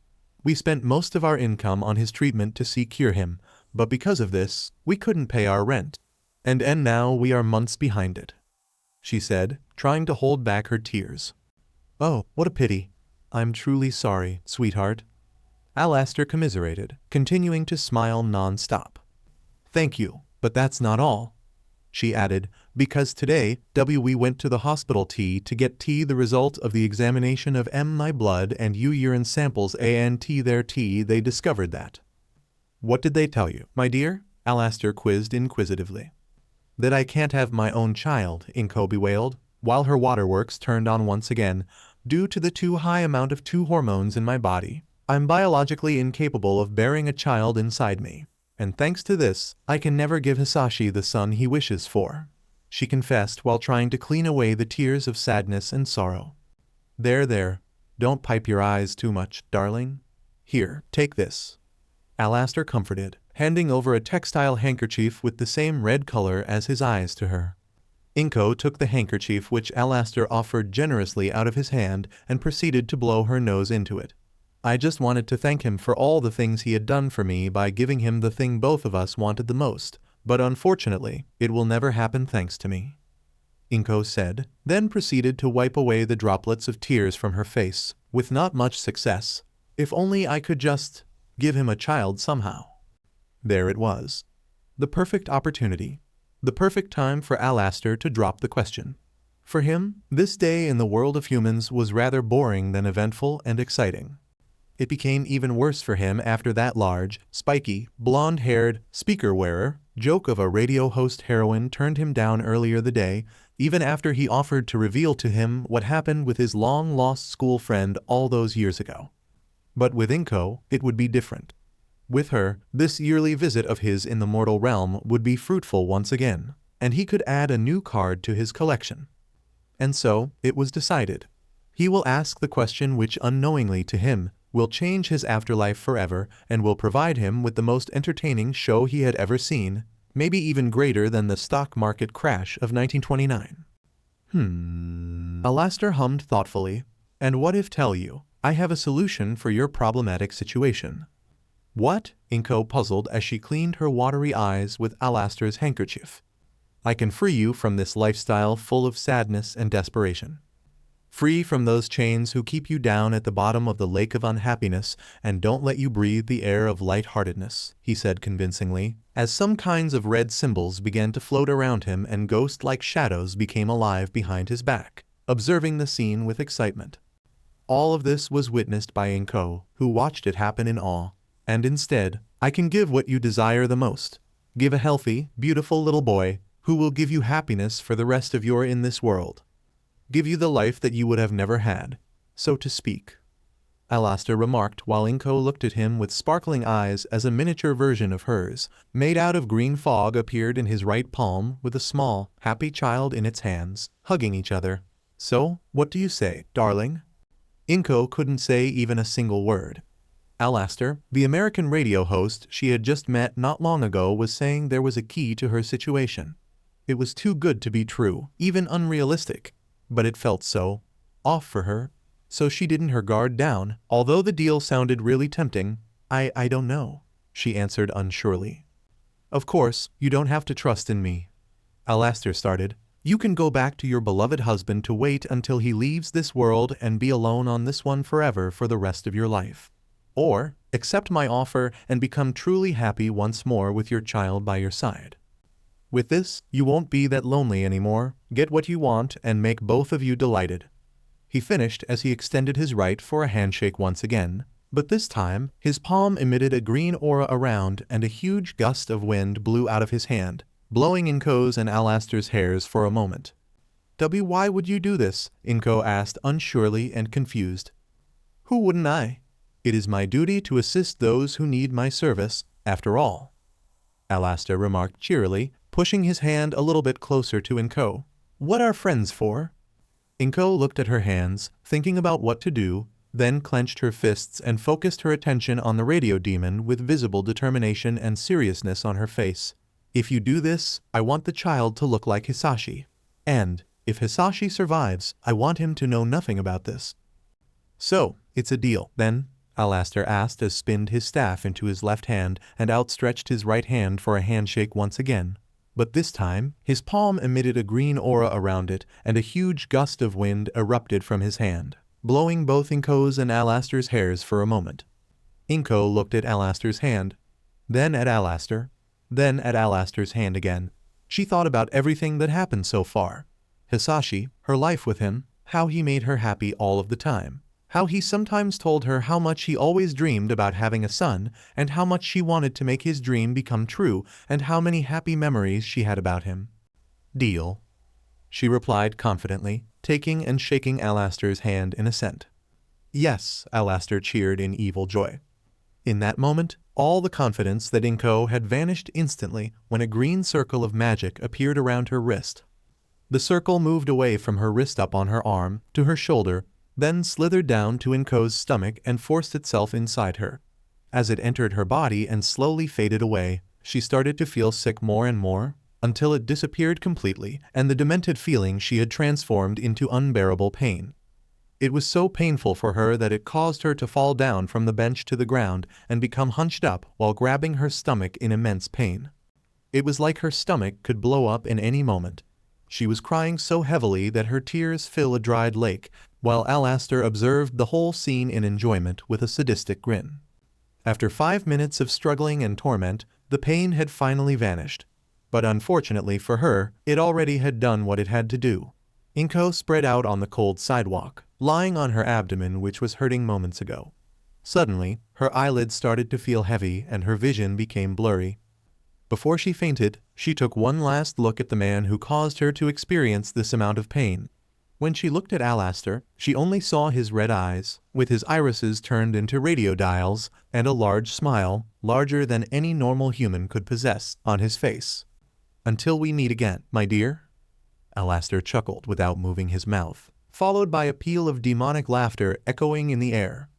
We spent most of our income on his treatment to cure him, but because of this, we couldn't pay our rent. And now we are months behind it, she said, trying to hold back her tears. Oh, what a pity. I'm truly sorry, sweetheart. Alastor commiserated, continuing to smile non-stop. Thank you, but that's not all. she added, because today, we went to the hospital to get the result of the examination of my blood and urine samples and they discovered that. What did they tell you, my dear? Alastor quizzed inquisitively. That I can't have my own child, Inko bewailed, while her waterworks turned on once again, due to the too high amount of two hormones in my body. I'm biologically incapable of bearing a child inside me, and thanks to this, I can never give Hisashi the son he wishes for, she confessed while trying to clean away the tears of sadness and sorrow. There, don't pipe your eyes too much, darling. Here, take this. Alastor comforted, handing over a textile handkerchief with the same red color as his eyes to her. Inko took the handkerchief which Alastor offered generously out of his hand and proceeded to blow her nose into it. I just wanted to thank him for all the things he had done for me by giving him the thing both of us wanted the most, but unfortunately, it will never happen thanks to me, Inko said, then proceeded to wipe away the droplets of tears from her face, with not much success. If only I could just give him a child somehow. There it was. The perfect opportunity. The perfect time for Alastor to drop the question. For him, this day in the world of humans was rather boring than eventful and exciting. It became even worse for him after that large, spiky, blonde-haired, speaker-wearer joke of a radio host heroine turned him down earlier the day, even after he offered to reveal to him what happened with his long-lost school friend all those years ago. But with Inko, it would be different. With her, this yearly visit of his in the mortal realm would be fruitful once again, and he could add a new card to his collection. And so, it was decided. He will ask the question which unknowingly to him will change his afterlife forever and will provide him with the most entertaining show he had ever seen, maybe even greater than the stock market crash of 1929. Alastor hummed thoughtfully. And what if tell you, I have a solution for your problematic situation. What? Inko puzzled as she cleaned her watery eyes with Alastor's handkerchief. I can free you from this lifestyle full of sadness and desperation. Free from those chains who keep you down at the bottom of the lake of unhappiness and don't let you breathe the air of light-heartedness, he said convincingly, as some kinds of red symbols began to float around him and ghost-like shadows became alive behind his back, observing the scene with excitement. All of this was witnessed by Inko, who watched it happen in awe. And instead, I can give what you desire the most. Give a healthy, beautiful little boy, who will give you happiness for the rest of your in this world. Give you the life that you would have never had, so to speak. Alastor remarked while Inko looked at him with sparkling eyes as a miniature version of hers, made out of green fog, appeared in his right palm with a small, happy child in its hands, hugging each other. So, what do you say, darling? Inko couldn't say even a single word. Alastor, the American radio host she had just met not long ago, was saying there was a key to her situation. It was too good to be true, even unrealistic, but it felt so off for her, so she didn't her guard down, although the deal sounded really tempting. I don't know, she answered unsurely. Of course, you don't have to trust in me. Alastor started. You can go back to your beloved husband to wait until he leaves this world and be alone on this one forever for the rest of your life. Or, accept my offer and become truly happy once more with your child by your side. With this, you won't be that lonely anymore, get what you want and make both of you delighted. He finished as he extended his right for a handshake once again, but this time, his palm emitted a green aura around and a huge gust of wind blew out of his hand, blowing Inko's and Alastor's hairs for a moment. Why would you do this? Inko asked unsurely and confused. Who wouldn't I? It is my duty to assist those who need my service, after all, Alastor remarked cheerily, pushing his hand a little bit closer to Inko. What are friends for? Inko looked at her hands, thinking about what to do, then clenched her fists and focused her attention on the radio demon with visible determination and seriousness on her face. If you do this, I want the child to look like Hisashi. And, if Hisashi survives, I want him to know nothing about this. So, it's a deal, then? Alastor asked as spinned his staff into his left hand and outstretched his right hand for a handshake once again. But this time, his palm emitted a green aura around it and a huge gust of wind erupted from his hand, blowing both Inko's and Alastor's hairs for a moment. Inko looked at Alastor's hand, then at Alastor, then at Alastor's hand again, She thought about everything that happened so far. Hisashi, her life with him, how he made her happy all of the time. How he sometimes told her how much he always dreamed about having a son, and how much she wanted to make his dream become true, and how many happy memories she had about him. Deal, she replied confidently, taking and shaking Alastor's hand in assent. Yes, Alastor cheered in evil joy. In that moment, all the confidence that Inko had vanished instantly when a green circle of magic appeared around her wrist. The circle moved away from her wrist up on her arm, to her shoulder, then slithered down to Inko's stomach and forced itself inside her. As it entered her body and slowly faded away, she started to feel sick more and more, until it disappeared completely and the demented feeling she had transformed into unbearable pain. It was so painful for her that it caused her to fall down from the bench to the ground and become hunched up while grabbing her stomach in immense pain. It was like her stomach could blow up in any moment. She was crying so heavily that her tears fill a dried lake, while Alastor observed the whole scene in enjoyment with a sadistic grin. After 5 minutes of struggling and torment, the pain had finally vanished. But unfortunately for her, it already had done what it had to do. Inko spread out on the cold sidewalk, lying on her abdomen which was hurting moments ago. Suddenly, her eyelids started to feel heavy and her vision became blurry. Before she fainted, she took one last look at the man who caused her to experience this amount of pain. When she looked at Alastor, she only saw his red eyes, with his irises turned into radio dials, and a large smile, larger than any normal human could possess, on his face. Until we meet again, my dear? Alastor chuckled without moving his mouth, followed by a peal of demonic laughter echoing in the air.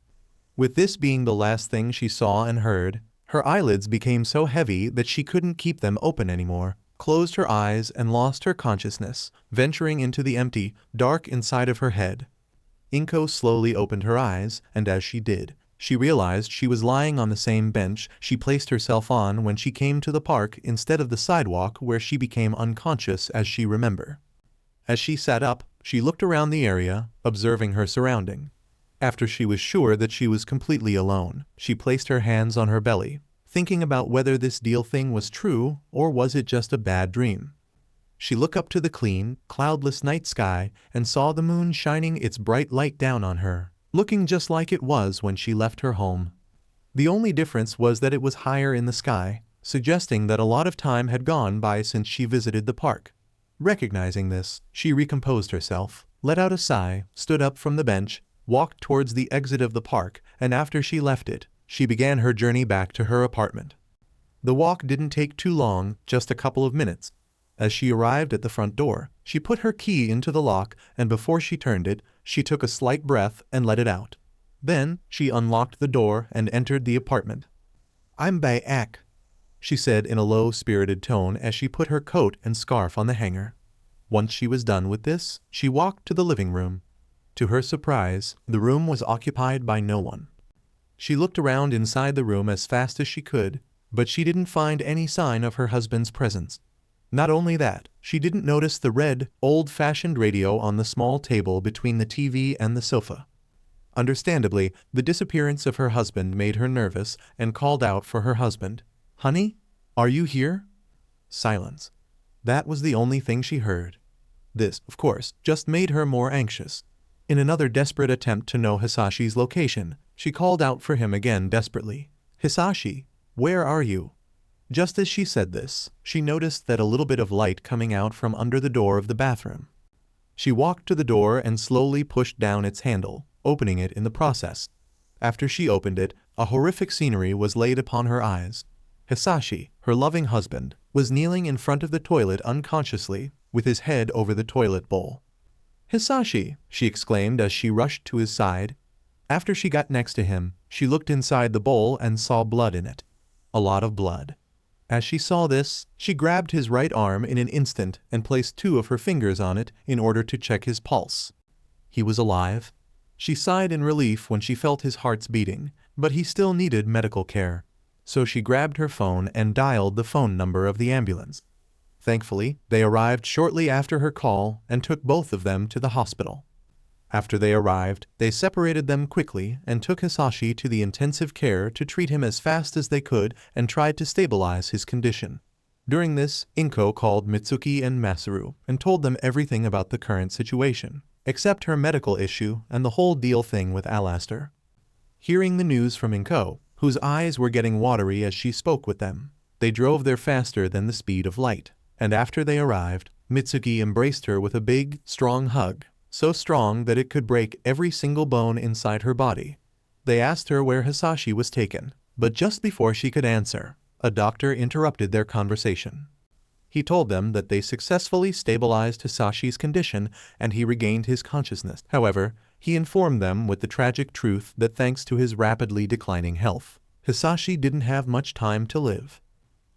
With this being the last thing she saw and heard, her eyelids became so heavy that she couldn't keep them open anymore, closed her eyes and lost her consciousness, venturing into the empty, dark inside of her head. Inko slowly opened her eyes, and as she did, she realized she was lying on the same bench she placed herself on when she came to the park instead of the sidewalk where she became unconscious as she remembered. As she sat up, she looked around the area, observing her surrounding. After she was sure that she was completely alone, she placed her hands on her belly, thinking about whether this deal thing was true or was it just a bad dream. She looked up to the clean, cloudless night sky and saw the moon shining its bright light down on her, looking just like it was when she left her home. The only difference was that it was higher in the sky, suggesting that a lot of time had gone by since she visited the park. Recognizing this, she recomposed herself, let out a sigh, stood up from the bench, walked towards the exit of the park, and after she left it, she began her journey back to her apartment. The walk didn't take too long, just a couple of minutes. As she arrived at the front door, she put her key into the lock, and before she turned it, she took a slight breath and let it out. Then, she unlocked the door and entered the apartment. "I'm back," she said in a low-spirited tone as she put her coat and scarf on the hanger. Once she was done with this, she walked to the living room. To her surprise, the room was occupied by no one. She looked around inside the room as fast as she could, but she didn't find any sign of her husband's presence. Not only that, she didn't notice the red, old-fashioned radio on the small table between the TV and the sofa. Understandably, the disappearance of her husband made her nervous and called out for her husband. "Honey? Are you here?" Silence. That was the only thing she heard. This, of course, just made her more anxious. In another desperate attempt to know Hisashi's location, she called out for him again desperately. "Hisashi, where are you?" Just as she said this, she noticed that a little bit of light coming out from under the door of the bathroom. She walked to the door and slowly pushed down its handle, opening it in the process. After she opened it, a horrific scenery was laid upon her eyes. Hisashi, her loving husband, was kneeling in front of the toilet unconsciously, with his head over the toilet bowl. "Hisashi!" she exclaimed as she rushed to his side. After she got next to him, she looked inside the bowl and saw blood in it. A lot of blood. As she saw this, she grabbed his right arm in an instant and placed 2 of her fingers on it in order to check his pulse. He was alive. She sighed in relief when she felt his heart's beating, but he still needed medical care. So she grabbed her phone and dialed the phone number of the ambulance. Thankfully, they arrived shortly after her call and took both of them to the hospital. After they arrived, they separated them quickly and took Hisashi to the intensive care to treat him as fast as they could and tried to stabilize his condition. During this, Inko called Mitsuki and Masaru and told them everything about the current situation, except her medical issue and the whole deal thing with Alastor. Hearing the news from Inko, whose eyes were getting watery as she spoke with them, they drove there faster than the speed of light, and after they arrived, Mitsuki embraced her with a big, strong hug, so strong that it could break every single bone inside her body. They asked her where Hisashi was taken, but just before she could answer, a doctor interrupted their conversation. He told them that they successfully stabilized Hisashi's condition and he regained his consciousness. However, he informed them with the tragic truth that thanks to his rapidly declining health, Hisashi didn't have much time to live.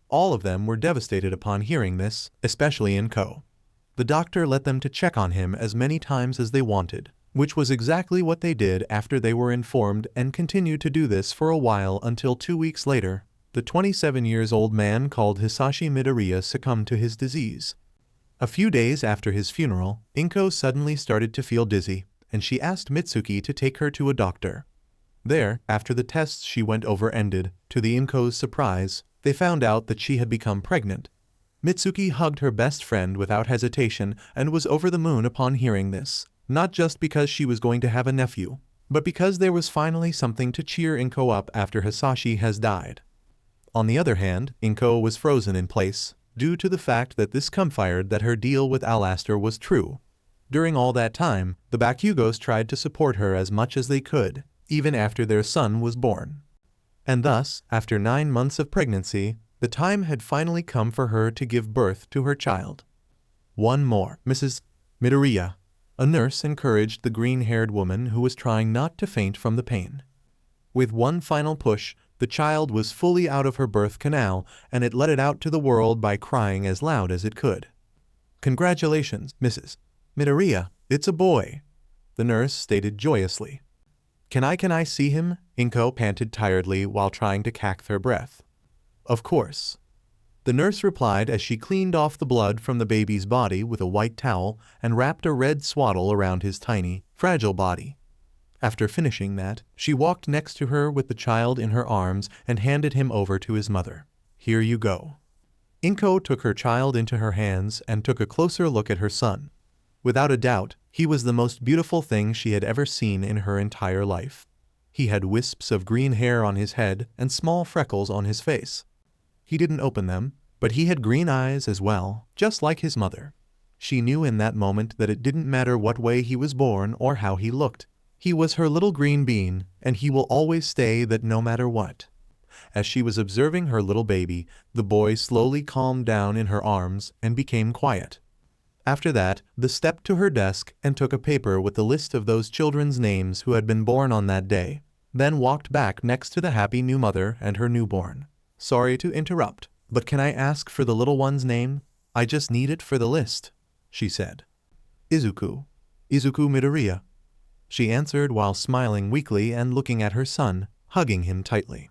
All of them were devastated upon hearing this, especially Inko. The doctor let them to check on him as many times as they wanted, which was exactly what they did after they were informed, and continued to do this for a while until 2 weeks later, the 27-year-old man called Hisashi succumbed to his disease. A few days after his funeral, Inko suddenly started to feel dizzy, and she asked Mitsuki to take her to a doctor. There, after the tests she went over ended, to the Inko's surprise, they found out that she had become pregnant. Mitsuki hugged her best friend without hesitation and was over the moon upon hearing this, not just because she was going to have a nephew, but because there was finally something to cheer Inko up after Hisashi has died. On the other hand, Inko was frozen in place, due to the fact that this confirmed that her deal with Alastor was true. During all that time, the bakugous tried to support her as much as they could, even after their son was born. And thus, after 9 months of pregnancy, the time had finally come for her to give birth to her child. One more, Mrs. Midoriya, a nurse, encouraged the green-haired woman who was trying not to faint from the pain. With one final push, the child was fully out of her birth canal, and it let it out to the world by crying as loud as it could. "Congratulations, Mrs. Midoriya, it's a boy," the nurse stated joyously. Can I see him?" Inko panted tiredly while trying to catch her breath. "Of course," the nurse replied as she cleaned off the blood from the baby's body with a white towel and wrapped a red swaddle around his tiny, fragile body. After finishing that, she walked next to her with the child in her arms and handed him over to his mother. "Here you go." Inko took her child into her hands and took a closer look at her son. Without a doubt, he was the most beautiful thing she had ever seen in her entire life. He had wisps of green hair on his head and small freckles on his face. He didn't open them, but he had green eyes as well, just like his mother. She knew in that moment that it didn't matter what way he was born or how he looked. He was her little green bean, and he will always stay that no matter what. As she was observing her little baby, the boy slowly calmed down in her arms and became quiet. After that, they stepped to her desk and took a paper with the list of those children's names who had been born on that day, then walked back next to the happy new mother and her newborn. "Sorry to interrupt, but can I ask for the little one's name? I just need it for the list," she said. Izukumidoriya," she answered while smiling weakly and looking at her son, hugging him tightly.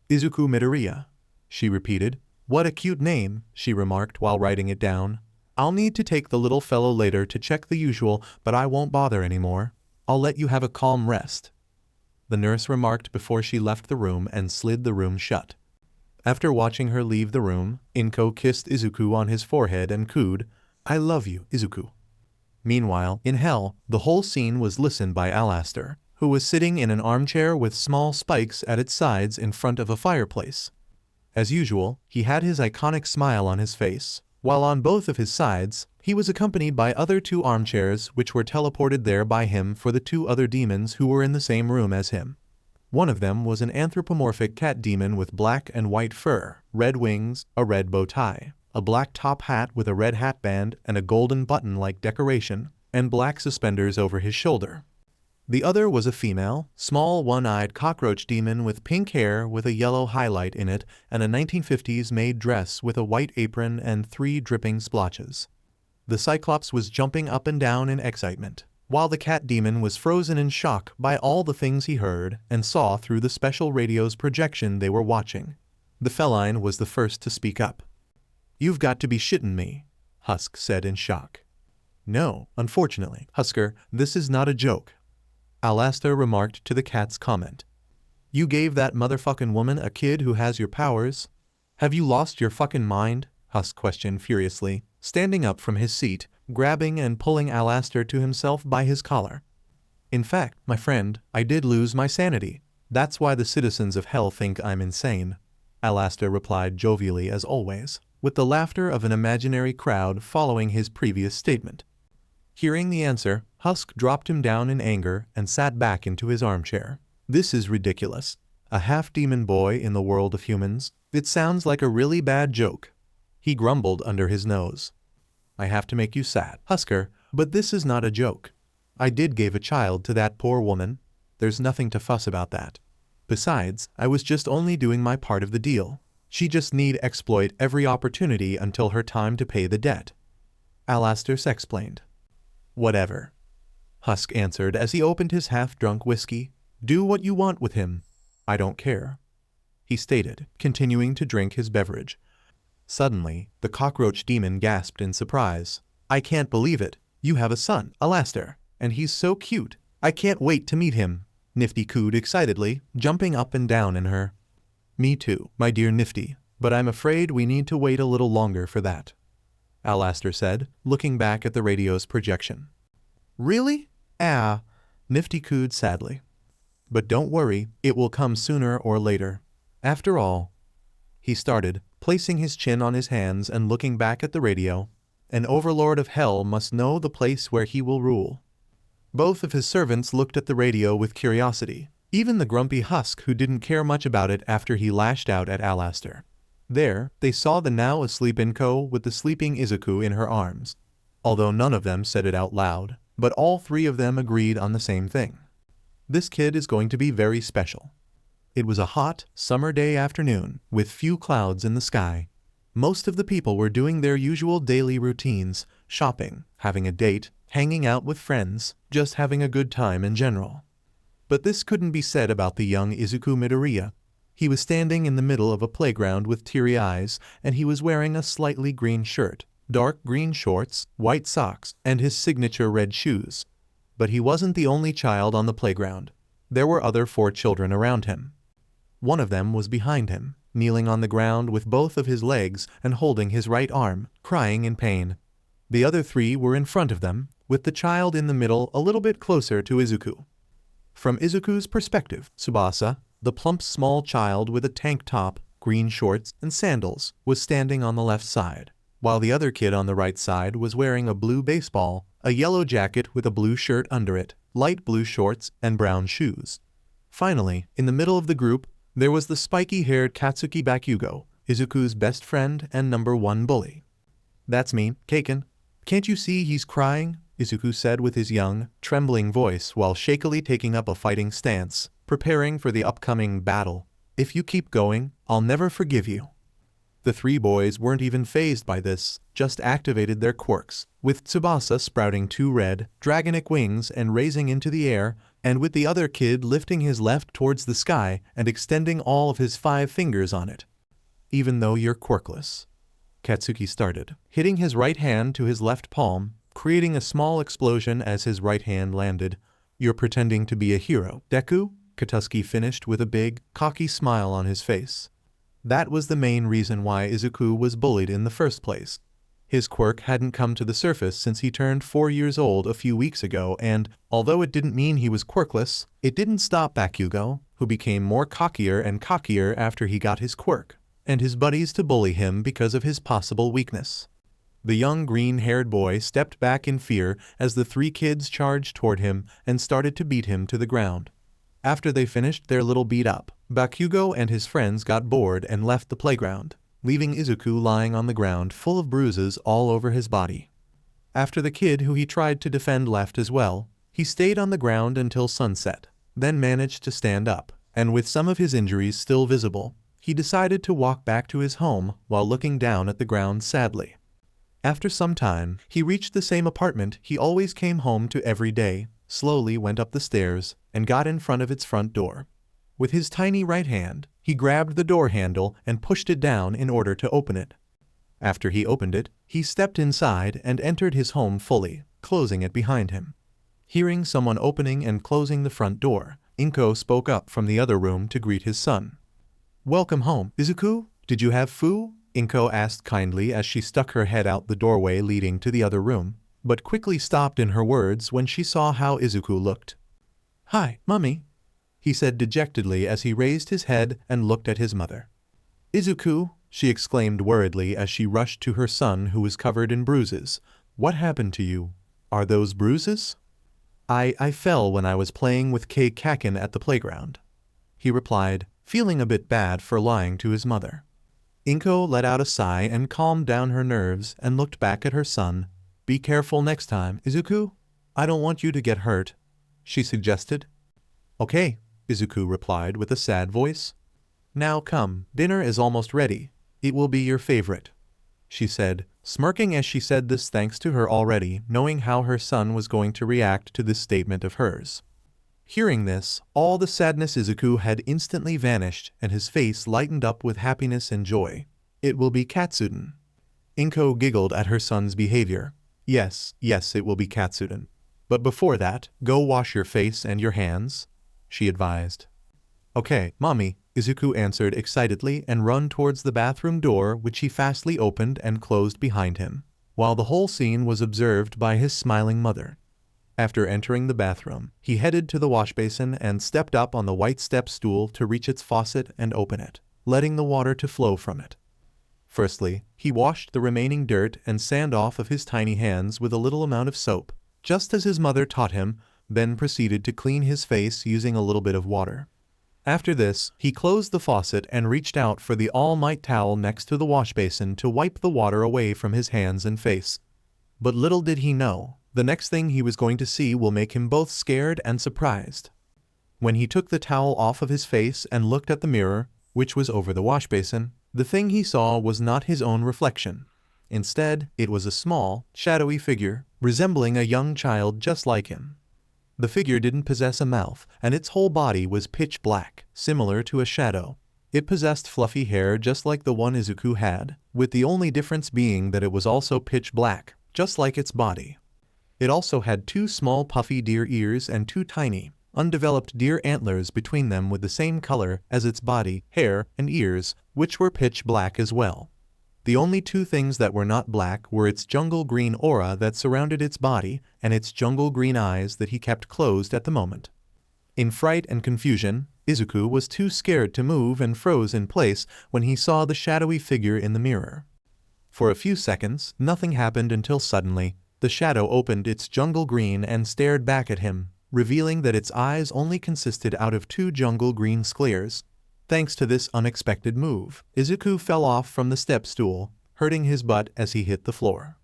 "Izukumidoriya," she repeated. "What a cute name," she remarked while writing it down. "I'll need to take the little fellow later to check the usual, but I won't bother anymore. I'll let you have a calm rest," the nurse remarked before she left the room and slid the room shut. After watching her leave the room, Inko kissed Izuku on his forehead and cooed, "I love you, Izuku." Meanwhile, in hell, the whole scene was listened by Alastor, who was sitting in an armchair with small spikes at its sides in front of a fireplace. As usual, he had his iconic smile on his face, while on both of his sides, he was accompanied by other 2 armchairs which were teleported there by him for the 2 other demons who were in the same room as him. One of them was an anthropomorphic cat demon with black and white fur, red wings, a red bow tie, a black top hat with a red hatband and a golden button-like decoration, and black suspenders over his shoulder. The other was a female, small one-eyed cockroach demon with pink hair with a yellow highlight in it and a 1950s made dress with a white apron and 3 dripping splotches. The Cyclops was jumping up and down in excitement, while the cat demon was frozen in shock by all the things he heard and saw through the special radio's projection they were watching. The feline was the first to speak up. "You've got to be shitting me," Husk said in shock. "No, unfortunately, Husker, this is not a joke," Alastor remarked to the cat's comment. "You gave that motherfucking woman a kid who has your powers? Have you lost your fucking mind?" Husk questioned furiously, standing up from his seat, grabbing and pulling Alastor to himself by his collar. In fact, my friend, I did lose my sanity. That's why the citizens of Hell think I'm insane. Alastor replied jovially as always, with the laughter of an imaginary crowd following his previous statement. Hearing the answer, Husk dropped him down in anger and sat back into his armchair. This is ridiculous. A half-demon boy in the world of humans? It sounds like a really bad joke. He grumbled under his nose. I have to make you sad, Husker, but this is not a joke. I did give a child to that poor woman. There's nothing to fuss about that. Besides, I was just only doing my part of the deal. She just need exploit every opportunity until her time to pay the debt. Alastor explained. Whatever. Husk answered as he opened his half-drunk whiskey. Do what you want with him. I don't care. He stated, continuing to drink his beverage. Suddenly, the cockroach demon gasped in surprise. I can't believe it. You have a son, Alastor, and he's so cute. I can't wait to meet him. Niffty cooed excitedly, jumping up and down in her. Me too, my dear Niffty, but I'm afraid we need to wait a little longer for that. Alastor said, looking back at the radio's projection. Really? Niffty cooed sadly. But don't worry, it will come sooner or later. After all, he started, placing his chin on his hands and looking back at the radio. An overlord of hell must know the place where he will rule. Both of his servants looked at the radio with curiosity, even the grumpy Husk who didn't care much about it after he lashed out at Alastor. There, they saw the now asleep Inko with the sleeping Izuku in her arms. Although none of them said it out loud, but all three of them agreed on the same thing. This kid is going to be very special. It was a hot, summer day afternoon, with few clouds in the sky. Most of the people were doing their usual daily routines, shopping, having a date, hanging out with friends, just having a good time in general. But this couldn't be said about the young Izukumidoriya. He was standing in the middle of a playground with teary eyes, and he was wearing a slightly green shirt, dark green shorts, white socks, and his signature red shoes. But he wasn't the only child on the playground. There were other 4 children around him. One of them was behind him, kneeling on the ground with both of his legs and holding his right arm, crying in pain. The other 3 were in front of them, with the child in the middle a little bit closer to Izuku. From Izuku's perspective, Tsubasa, the plump small child with a tank top, green shorts, and sandals, was standing on the left side, while the other kid on the right side was wearing a blue baseball, a yellow jacket with a blue shirt under it, light blue shorts, and brown shoes. Finally, in the middle of the group, there was the spiky-haired Katsuki Bakugou, Izuku's best friend and #1 bully. That's me, Kaken. Can't you see he's crying? Izuku said with his young, trembling voice while shakily taking up a fighting stance, preparing for the upcoming battle. If you keep going, I'll never forgive you. The 3 boys weren't even fazed by this, just activated their quirks, with Tsubasa sprouting 2 red, dragonic wings and raising into the air, and with the other kid lifting his left towards the sky and extending all of his 5 fingers on it. Even though you're quirkless. Katsuki started, hitting his right hand to his left palm, creating a small explosion as his right hand landed. You're pretending to be a hero, Deku? Katsuki finished with a big, cocky smile on his face. That was the main reason why Izuku was bullied in the first place. His quirk hadn't come to the surface since he turned 4 years old a few weeks ago, and, although it didn't mean he was quirkless, it didn't stop Bakugou, who became more cockier and cockier after he got his quirk, and his buddies to bully him because of his possible weakness. The young green-haired boy stepped back in fear as the 3 kids charged toward him and started to beat him to the ground. After they finished their little beat-up, Bakugou and his friends got bored and left the playground, leaving Izuku lying on the ground full of bruises all over his body. After the kid who he tried to defend left as well, he stayed on the ground until sunset, then managed to stand up, and with some of his injuries still visible, he decided to walk back to his home while looking down at the ground sadly. After some time, he reached the same apartment he always came home to every day, slowly went up the stairs, and got in front of its front door. With his tiny right hand, he grabbed the door handle and pushed it down in order to open it. After he opened it, he stepped inside and entered his home fully, closing it behind him. Hearing someone opening and closing the front door, Inko spoke up from the other room to greet his son. "Welcome home, Izuku. Did you have food?" Inko asked kindly as she stuck her head out the doorway leading to the other room, but quickly stopped in her words when she saw how Izuku looked. "Hi, Mummy," he said dejectedly as he raised his head and looked at his mother. "Izuku," she exclaimed worriedly as she rushed to her son who was covered in bruises. "What happened to you? Are those bruises?" I fell when I was playing with Kei Kaken at the playground," he replied, feeling a bit bad for lying to his mother. Inko let out a sigh and calmed down her nerves and looked back at her son. "Be careful next time, Izuku. I don't want you to get hurt," she suggested. "Okay," Izuku replied with a sad voice. "Now come, dinner is almost ready. It will be your favorite," she said, smirking as she said this thanks to her already knowing how her son was going to react to this statement of hers. Hearing this, all the sadness Izuku had instantly vanished and his face lightened up with happiness and joy. "It will be Katsuden." Inko giggled at her son's behavior. Yes, it will be Katsuden. But before that, go wash your face and your hands," she advised. "Okay, Mommy," Izuku answered excitedly and ran towards the bathroom door which he fastly opened and closed behind him, while the whole scene was observed by his smiling mother. After entering the bathroom, he headed to the washbasin and stepped up on the white step stool to reach its faucet and open it, letting the water to flow from it. Firstly, he washed the remaining dirt and sand off of his tiny hands with a little amount of soap, just as his mother taught him, then proceeded to clean his face using a little bit of water. After this, he closed the faucet and reached out for the all-might towel next to the washbasin to wipe the water away from his hands and face. But little did he know, the next thing he was going to see will make him both scared and surprised. When he took the towel off of his face and looked at the mirror, which was over the washbasin, the thing he saw was not his own reflection. Instead, it was a small, shadowy figure, resembling a young child just like him. The figure didn't possess a mouth, and its whole body was pitch black, similar to a shadow. It possessed fluffy hair just like the one Izuku had, with the only difference being that it was also pitch black, just like its body. It also had 2 small puffy deer ears and 2 tiny, undeveloped deer antlers between them with the same color as its body, hair, and ears, which were pitch black as well. The only 2 things that were not black were its jungle green aura that surrounded its body and its jungle green eyes that he kept closed at the moment. In fright and confusion, Izuku was too scared to move and froze in place when he saw the shadowy figure in the mirror. For a few seconds, nothing happened until suddenly, the shadow opened its jungle green and stared back at him, revealing that its eyes only consisted out of 2 jungle green scleres. Thanks to this unexpected move, Izuku fell off from the step stool, hurting his butt as he hit the floor.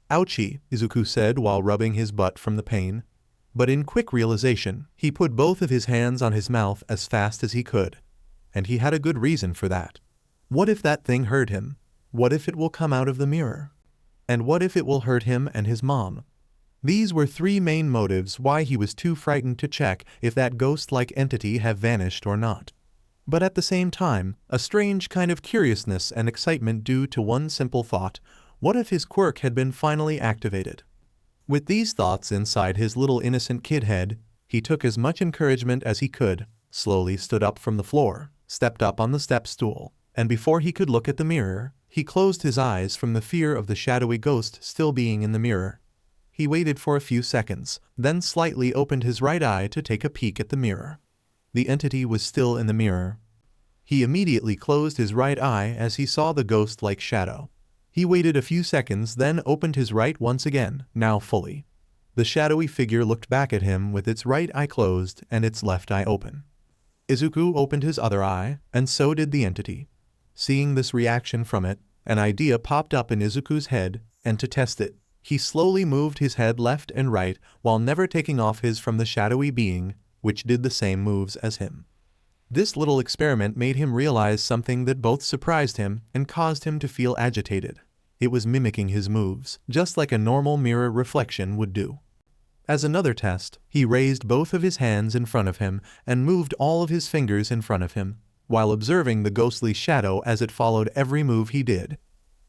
"Ouchie," Izuku said while rubbing his butt from the pain. But in quick realization, he put both of his hands on his mouth as fast as he could. And he had a good reason for that. What if that thing hurt him? What if it will come out of the mirror? And what if it will hurt him and his mom? These were 3 main motives why he was too frightened to check if that ghost-like entity had vanished or not. But at the same time, a strange kind of curiousness and excitement due to one simple thought: what if his quirk had been finally activated? With these thoughts inside his little innocent kid head, he took as much encouragement as he could, slowly stood up from the floor, stepped up on the step stool, and before he could look at the mirror, he closed his eyes from the fear of the shadowy ghost still being in the mirror. He waited for a few seconds, then slightly opened his right eye to take a peek at the mirror. The entity was still in the mirror. He immediately closed his right eye as he saw the ghost-like shadow. He waited a few seconds, then opened his right once again, now fully. The shadowy figure looked back at him with its right eye closed and its left eye open. Izuku opened his other eye, and so did the entity. Seeing this reaction from it, an idea popped up in Izuku's head, and to test it, he slowly moved his head left and right while never taking off his from the shadowy being, which did the same moves as him. This little experiment made him realize something that both surprised him and caused him to feel agitated. It was mimicking his moves, just like a normal mirror reflection would do. As another test, he raised both of his hands in front of him and moved all of his fingers in front of him, while observing the ghostly shadow as it followed every move he did.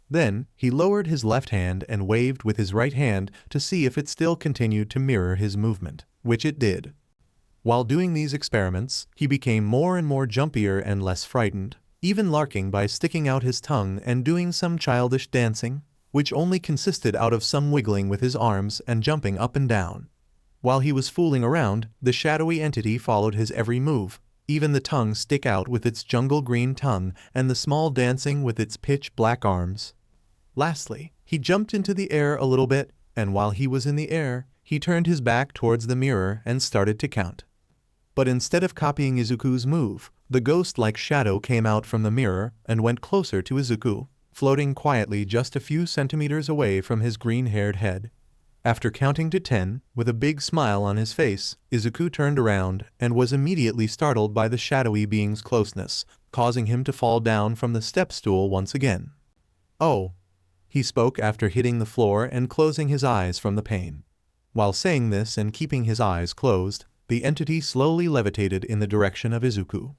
Then, he lowered his left hand and waved with his right hand to see if it still continued to mirror his movement, which it did. While doing these experiments, he became more and more jumpier and less frightened. even larking by sticking out his tongue and doing some childish dancing, which only consisted out of some wiggling with his arms and jumping up and down. While he was fooling around, the shadowy entity followed his every move, even the tongue stick out with its jungle green tongue and the small dancing with its pitch black arms. Lastly, he jumped into the air a little bit, and while he was in the air, he turned his back towards the mirror and started to count. But instead of copying Izuku's move, the ghost-like shadow came out from the mirror and went closer to Izuku, floating quietly just a few centimeters away from his green-haired head. After counting to 10, with a big smile on his face, Izuku turned around and was immediately startled by the shadowy being's closeness, causing him to fall down from the step stool once again. "Oh," he spoke after hitting the floor and closing his eyes from the pain. While saying this and keeping his eyes closed, the entity slowly levitated in the direction of Izuku.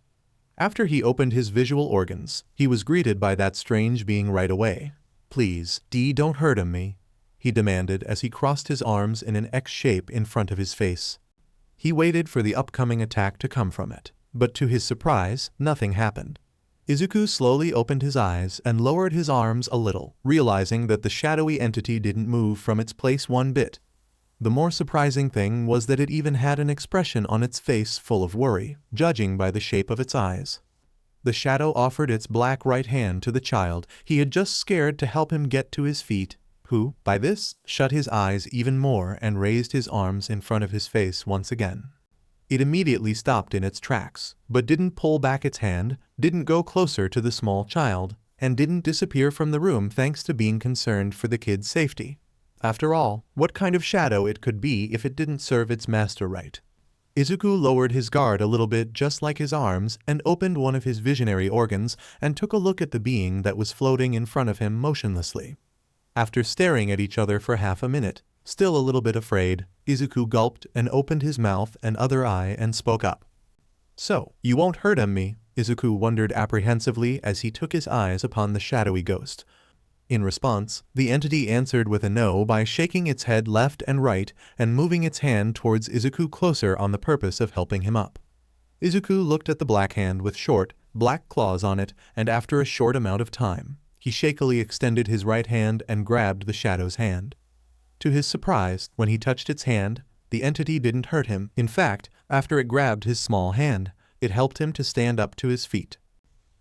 After he opened his visual organs, he was greeted by that strange being right away. "Please, don't hurt me," he demanded as he crossed his arms in an X shape in front of his face. He waited for the upcoming attack to come from it, but to his surprise, nothing happened. Izuku slowly opened his eyes and lowered his arms a little, realizing that the shadowy entity didn't move from its place one bit. The more surprising thing was that it even had an expression on its face full of worry, judging by the shape of its eyes. The shadow offered its black right hand to the child he had just scared to help him get to his feet, who, by this, shut his eyes even more and raised his arms in front of his face once again. It immediately stopped in its tracks, but didn't pull back its hand, didn't go closer to the small child, and didn't disappear from the room thanks to being concerned for the kid's safety. After all, what kind of shadow it could be if it didn't serve its master right? Izuku lowered his guard a little bit just like his arms and opened one of his visionary organs and took a look at the being that was floating in front of him motionlessly. After staring at each other for half a minute, still a little bit afraid, Izuku gulped and opened his mouth and other eye and spoke up. "So, you won't hurt me?" Izuku wondered apprehensively as he took his eyes upon the shadowy ghost. In response, the entity answered with a no by shaking its head left and right and moving its hand towards Izuku closer on the purpose of helping him up. Izuku looked at the black hand with short, black claws on it, and after a short amount of time, he shakily extended his right hand and grabbed the shadow's hand. To his surprise, when he touched its hand, the entity didn't hurt him. In fact, after it grabbed his small hand, it helped him to stand up to his feet.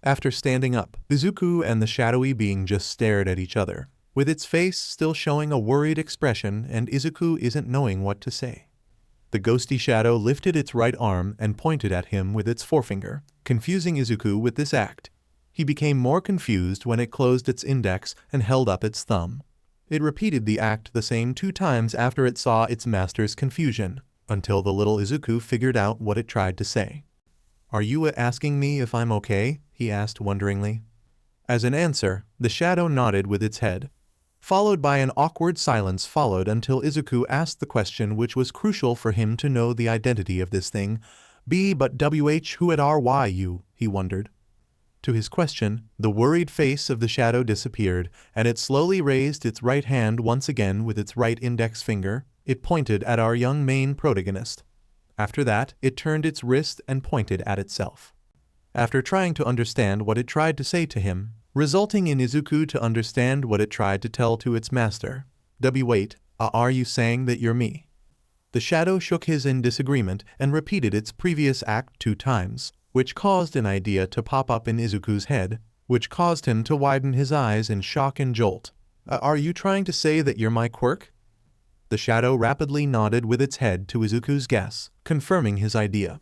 After standing up, Izuku and the shadowy being just stared at each other, with its face still showing a worried expression and Izuku isn't knowing what to say. The ghosty shadow lifted its right arm and pointed at him with its forefinger, confusing Izuku with this act. He became more confused when it closed its index and held up its thumb. It repeated the act the same 2 times after it saw its master's confusion, until the little Izuku figured out what it tried to say. "Are you asking me if I'm okay?" he asked wonderingly. As an answer, the shadow nodded with its head. Followed by an awkward silence followed until Izuku asked the question which was crucial for him to know the identity of this thing. But who are you? He wondered. To his question, the worried face of the shadow disappeared, and it slowly raised its right hand once again with its right index finger. It pointed at our young main protagonist. After that, it turned its wrist and pointed at itself. After trying to understand what it tried to say to him, resulting in Izuku to understand what it tried to tell to its master. Are you saying that you're me? The shadow shook his in disagreement and repeated its previous act 2 times, which caused an idea to pop up in Izuku's head, which caused him to widen his eyes in shock and jolt. Are you trying to say that you're my quirk? The shadow rapidly nodded with its head to Izuku's guess, confirming his idea.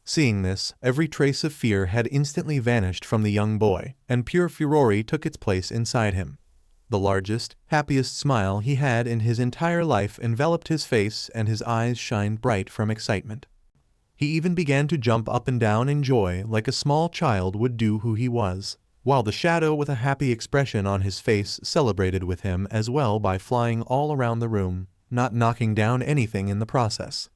Seeing this, every trace of fear had instantly vanished from the young boy, and pure fury took its place inside him. The largest, happiest smile he had in his entire life enveloped his face, and his eyes shined bright from excitement. He even began to jump up and down in joy like a small child would do who he was, while the shadow with a happy expression on his face celebrated with him as well by flying all around the room, not knocking down anything in the process.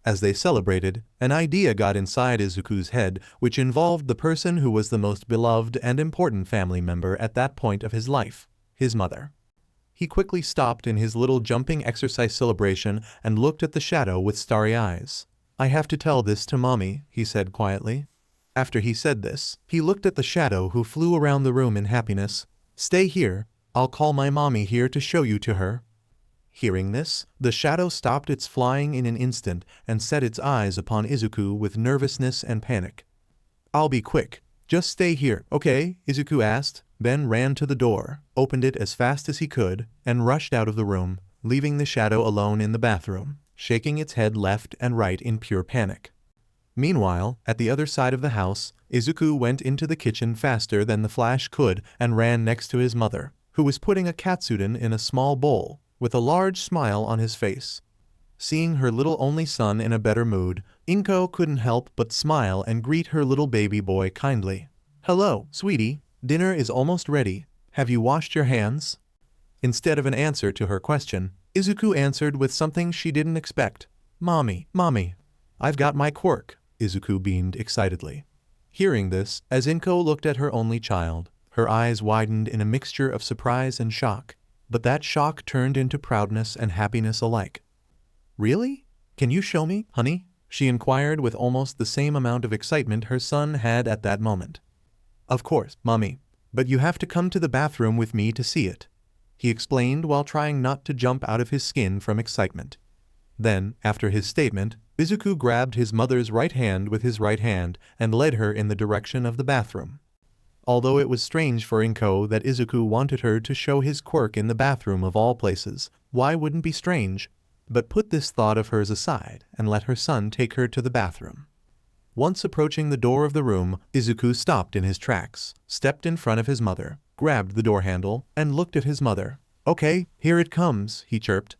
As they celebrated, an idea got inside Izuku's head which involved the person who was the most beloved and important family member at that point of his life, his mother. He quickly stopped in his little jumping exercise celebration and looked at the shadow with starry eyes. I have to tell this to mommy, he said quietly. After he said this, he looked at the shadow who flew around the room in happiness. "Stay here, I'll call my mommy here to show you to her." Hearing this, the shadow stopped its flying in an instant and set its eyes upon Izuku with nervousness and panic. "I'll be quick. Just stay here, okay?" Izuku asked, then ran to the door, opened it as fast as he could, and rushed out of the room, leaving the shadow alone in the bathroom, shaking its head left and right in pure panic. Meanwhile, at the other side of the house, Izuku went into the kitchen faster than the flash could and ran next to his mother, who was putting a katsudon in a small bowl, with a large smile on his face. Seeing her little only son in a better mood, Inko couldn't help but smile and greet her little baby boy kindly. "Hello, sweetie, dinner is almost ready. Have you washed your hands?" Instead of an answer to her question, Izuku answered with something she didn't expect. Mommy, I've got my quirk," Izuku beamed excitedly. Hearing this, as Inko looked at her only child, her eyes widened in a mixture of surprise and shock, but that shock turned into proudness and happiness alike. "Really? Can you show me, honey?" she inquired with almost the same amount of excitement her son had at that moment. "Of course, Mommy, but you have to come to the bathroom with me to see it," he explained while trying not to jump out of his skin from excitement. Then, after his statement, Izuku grabbed his mother's right hand with his right hand and led her in the direction of the bathroom. Although it was strange for Inko that Izuku wanted her to show his quirk in the bathroom of all places, why wouldn't be strange? But put this thought of hers aside and let her son take her to the bathroom. Once approaching the door of the room, Izuku stopped in his tracks, stepped in front of his mother, grabbed the door handle, and looked at his mother. "Okay, here it comes," he chirped.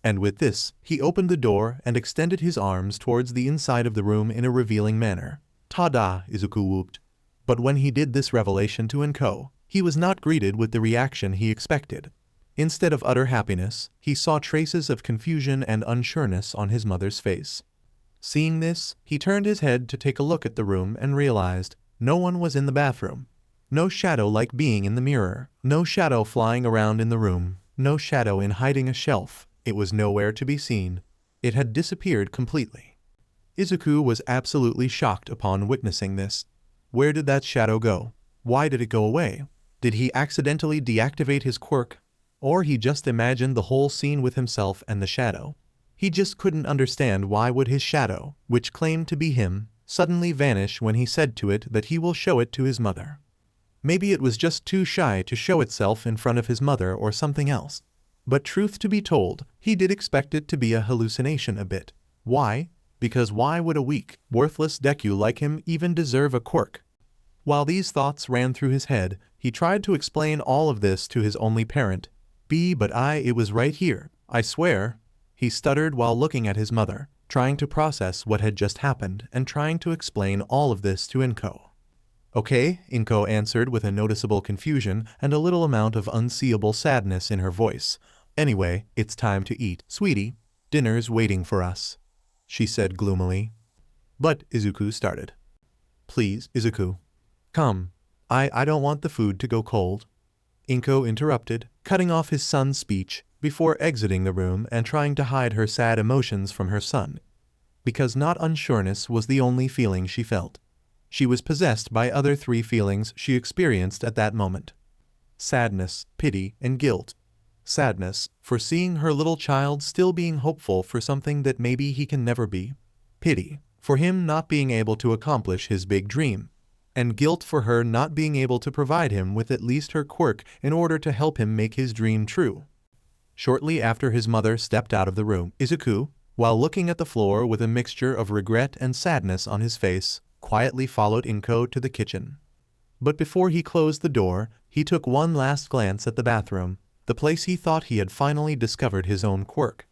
And with this, he opened the door and extended his arms towards the inside of the room in a revealing manner. "Ta-da!" Izuku whooped. But when he did this revelation to Inko, he was not greeted with the reaction he expected. Instead of utter happiness, he saw traces of confusion and unsureness on his mother's face. Seeing this, he turned his head to take a look at the room and realized no one was in the bathroom. No shadow-like being in the mirror, no shadow flying around in the room, no shadow in hiding a shelf. It was nowhere to be seen. It had disappeared completely. Izuku was absolutely shocked upon witnessing this. Where did that shadow go? Why did it go away? Did he accidentally deactivate his quirk? Or he just imagined the whole scene with himself and the shadow? He just couldn't understand why would his shadow, which claimed to be him, suddenly vanish when he said to it that he will show it to his mother. Maybe it was just too shy to show itself in front of his mother or something else. But truth to be told, he did expect it to be a hallucination a bit. Why? Because why would a weak, worthless Deku like him even deserve a quirk? While these thoughts ran through his head, he tried to explain all of this to his only parent. It was right here, I swear," he stuttered while looking at his mother, trying to process what had just happened and trying to explain all of this to Inko. "Okay," Inko answered with a noticeable confusion and a little amount of unseeable sadness in her voice. "Anyway, it's time to eat, sweetie. Dinner's waiting for us," she said gloomily. "But," Izuku started. "Please, Izuku. Come. I don't want the food to go cold," Inko interrupted, cutting off his son's speech before exiting the room and trying to hide her sad emotions from her son. Because not unsureness was the only feeling she felt. She was possessed by other three feelings she experienced at that moment. Sadness, pity, and guilt. Sadness, for seeing her little child still being hopeful for something that maybe he can never be. Pity, for him not being able to accomplish his big dream. And guilt for her not being able to provide him with at least her quirk in order to help him make his dream true. Shortly after his mother stepped out of the room, Izuku, while looking at the floor with a mixture of regret and sadness on his face, quietly followed Inko to the kitchen. But before he closed the door, he took one last glance at the bathroom, the place he thought he had finally discovered his own quirk.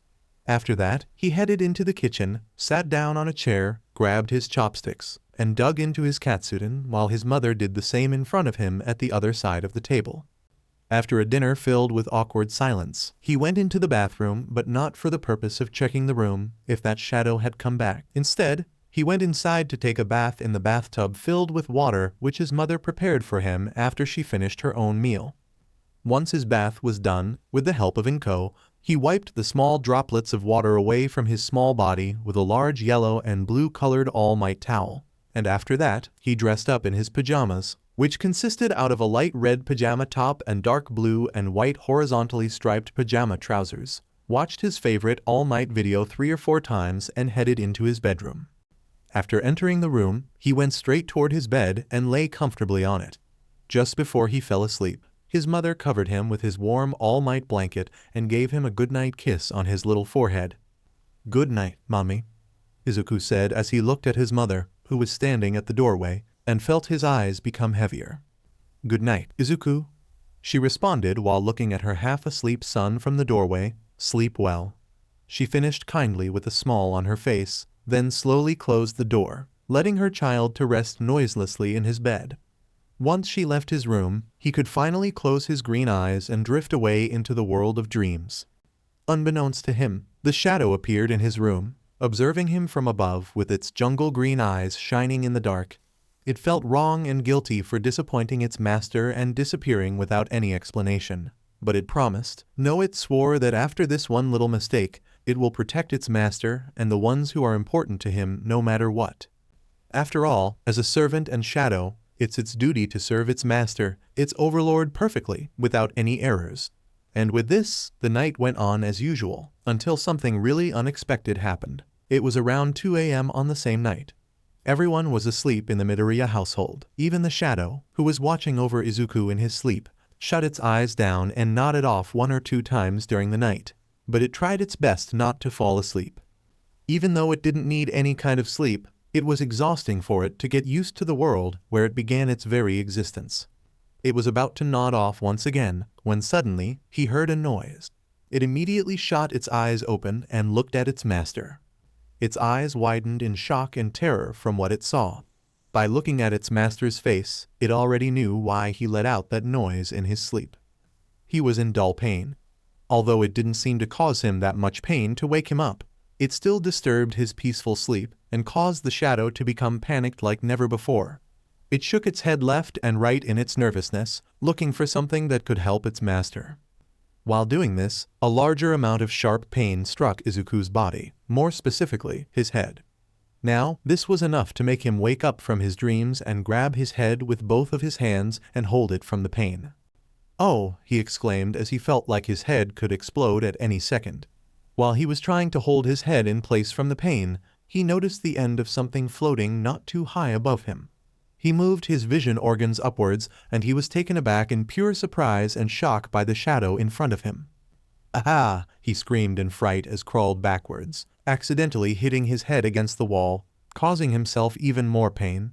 After that, he headed into the kitchen, sat down on a chair, grabbed his chopsticks, and dug into his katsudon while his mother did the same in front of him at the other side of the table. After a dinner filled with awkward silence, he went into the bathroom but not for the purpose of checking the room if that shadow had come back. Instead, he went inside to take a bath in the bathtub filled with water which his mother prepared for him after she finished her own meal. Once his bath was done, with the help of Inko, he wiped the small droplets of water away from his small body with a large yellow and blue-colored all-might towel. and after that, he dressed up in his pajamas, which consisted out of a light red pajama top and dark blue and white horizontally striped pajama trousers, watched his favorite all-might video 3 or 4 times and headed into his bedroom. After entering the room, he went straight toward his bed and lay comfortably on it. Just before he fell asleep, his mother covered him with his warm all-might blanket and gave him a goodnight kiss on his little forehead. "Good night, Mommy," Izuku said as he looked at his mother, who was standing at the doorway, and felt his eyes become heavier. "Good night, Izuku," she responded while looking at her half-asleep son from the doorway. "Sleep well," she finished kindly with a smile on her face, then slowly closed the door, letting her child to rest noiselessly in his bed. Once she left his room, he could finally close his green eyes and drift away into the world of dreams. Unbeknownst to him, the shadow appeared in his room, observing him from above with its jungle green eyes shining in the dark. It felt wrong and guilty for disappointing its master and disappearing without any explanation. But it promised, no, it swore that after this one little mistake, it will protect its master and the ones who are important to him no matter what. After all, as a servant and shadow, it's its duty to serve its master, its overlord, perfectly, without any errors. And with this, the night went on as usual, until something really unexpected happened. It was around 2 a.m. on the same night. Everyone was asleep in the Midoriya household. Even the shadow, who was watching over Izuku in his sleep, shut its eyes down and nodded off 1 or 2 times during the night. But it tried its best not to fall asleep. Even though it didn't need any kind of sleep, it was exhausting for it to get used to the world where it began its very existence. It was about to nod off once again, when suddenly, he heard a noise. It immediately shot its eyes open and looked at its master. Its eyes widened in shock and terror from what it saw. By looking at its master's face, it already knew why he let out that noise in his sleep. He was in dull pain. Although it didn't seem to cause him that much pain to wake him up, it still disturbed his peaceful sleep and caused the shadow to become panicked like never before. It shook its head left and right in its nervousness, looking for something that could help its master. While doing this, a larger amount of sharp pain struck Izuku's body, more specifically, his head. Now, this was enough to make him wake up from his dreams and grab his head with both of his hands and hold it from the pain. "Oh," he exclaimed as he felt like his head could explode at any second. While he was trying to hold his head in place from the pain, he noticed the end of something floating not too high above him. He moved his vision organs upwards, and he was taken aback in pure surprise and shock by the shadow in front of him. "Aha!" he screamed in fright as crawled backwards, accidentally hitting his head against the wall, causing himself even more pain.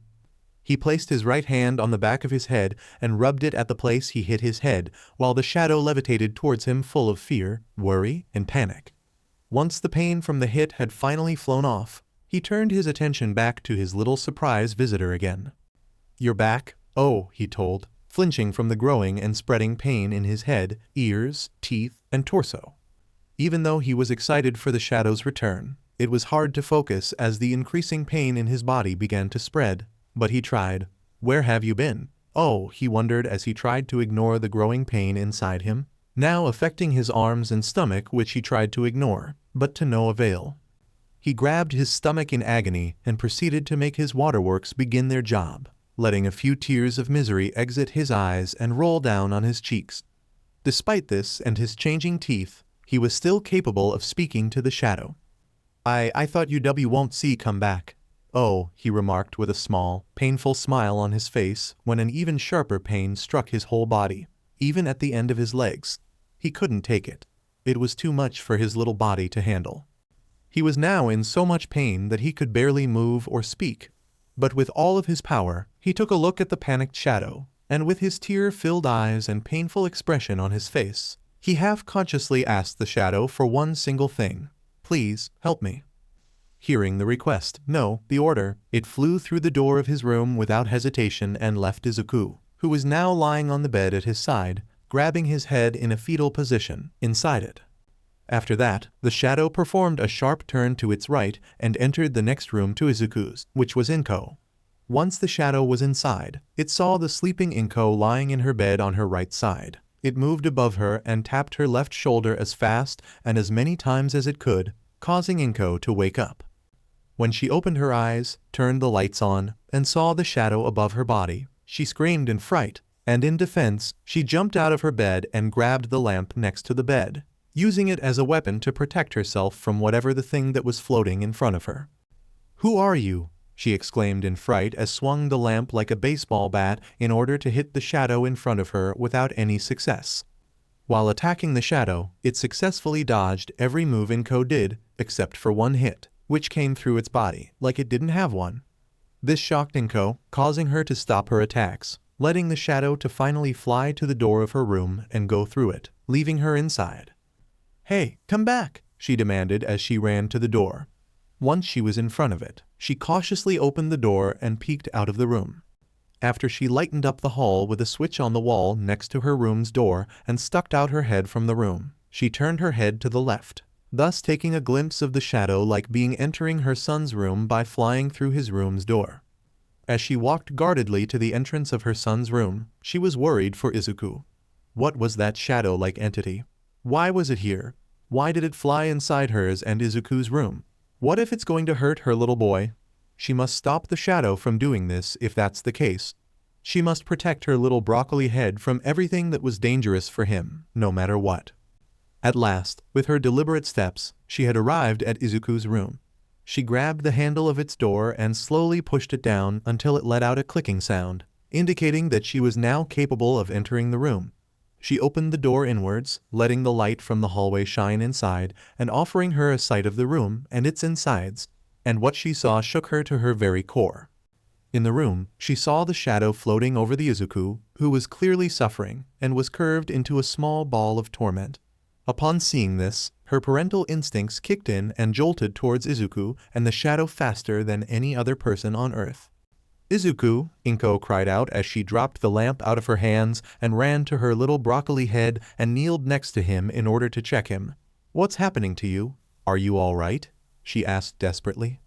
He placed his right hand on the back of his head and rubbed it at the place he hit his head, while the shadow levitated towards him full of fear, worry, and panic. Once the pain from the hit had finally flown off, he turned his attention back to his little surprise visitor again. "You're back?" "Oh," he told, flinching from the growing and spreading pain in his head, ears, teeth, and torso. Even though he was excited for the shadow's return, it was hard to focus as the increasing pain in his body began to spread, but he tried. "Where have you been?" "Oh," he wondered as he tried to ignore the growing pain inside him, now affecting his arms and stomach, which he tried to ignore, but to no avail. He grabbed his stomach in agony and proceeded to make his waterworks begin their job, letting a few tears of misery exit his eyes and roll down on his cheeks. Despite this and his changing teeth, he was still capable of speaking to the shadow. I thought you won't see come back." "Oh," he remarked with a small, painful smile on his face when an even sharper pain struck his whole body, even at the end of his legs. He couldn't take it. It was too much for his little body to handle. He was now in so much pain that he could barely move or speak. But with all of his power, he took a look at the panicked shadow, and with his tear-filled eyes and painful expression on his face, he half-consciously asked the shadow for one single thing. "Please, help me." Hearing the request, no, the order, it flew through the door of his room without hesitation and left Izuku, who was now lying on the bed at his side, grabbing his head in a fetal position, inside it. After that, the shadow performed a sharp turn to its right and entered the next room to Izuku's, which was Inko. Once the shadow was inside, it saw the sleeping Inko lying in her bed on her right side. It moved above her and tapped her left shoulder as fast and as many times as it could, causing Inko to wake up. When she opened her eyes, turned the lights on, and saw the shadow above her body, she screamed in fright, and in defense, she jumped out of her bed and grabbed the lamp next to the bed, using it as a weapon to protect herself from whatever the thing that was floating in front of her. "Who are you?" she exclaimed in fright as swung the lamp like a baseball bat in order to hit the shadow in front of her without any success. While attacking the shadow, it successfully dodged every move Inko did, except for one hit, which came through its body, like it didn't have one. This shocked Inko, causing her to stop her attacks, letting the shadow to finally fly to the door of her room and go through it, leaving her inside. "Hey, come back!" she demanded as she ran to the door. Once she was in front of it, she cautiously opened the door and peeked out of the room. After she lightened up the hall with a switch on the wall next to her room's door and stuck out her head from the room, she turned her head to the left, thus taking a glimpse of the shadow like being entering her son's room by flying through his room's door. As she walked guardedly to the entrance of her son's room, she was worried for Izuku. What was that shadow-like entity? Why was it here? Why did it fly inside hers and Izuku's room? What if it's going to hurt her little boy? She must stop the shadow from doing this if that's the case. She must protect her little broccoli head from everything that was dangerous for him, no matter what. At last, with her deliberate steps, she had arrived at Izuku's room. She grabbed the handle of its door and slowly pushed it down until it let out a clicking sound, indicating that she was now capable of entering the room. She opened the door inwards, letting the light from the hallway shine inside and offering her a sight of the room and its insides, and what she saw shook her to her very core. In the room, she saw the shadow floating over the Izuku, who was clearly suffering and was curved into a small ball of torment. Upon seeing this, her parental instincts kicked in and jolted towards Izuku and the shadow faster than any other person on earth. "Izuku!" Inko cried out as she dropped the lamp out of her hands and ran to her little broccoli head and kneeled next to him in order to check him. "What's happening to you? Are you all right?" she asked desperately.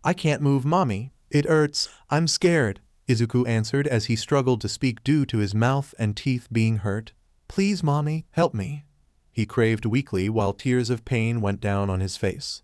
"I can't move, Mommy. It hurts. I'm scared," Izuku answered as he struggled to speak due to his mouth and teeth being hurt. "Please, Mommy, help me," he craved weakly while tears of pain went down on his face.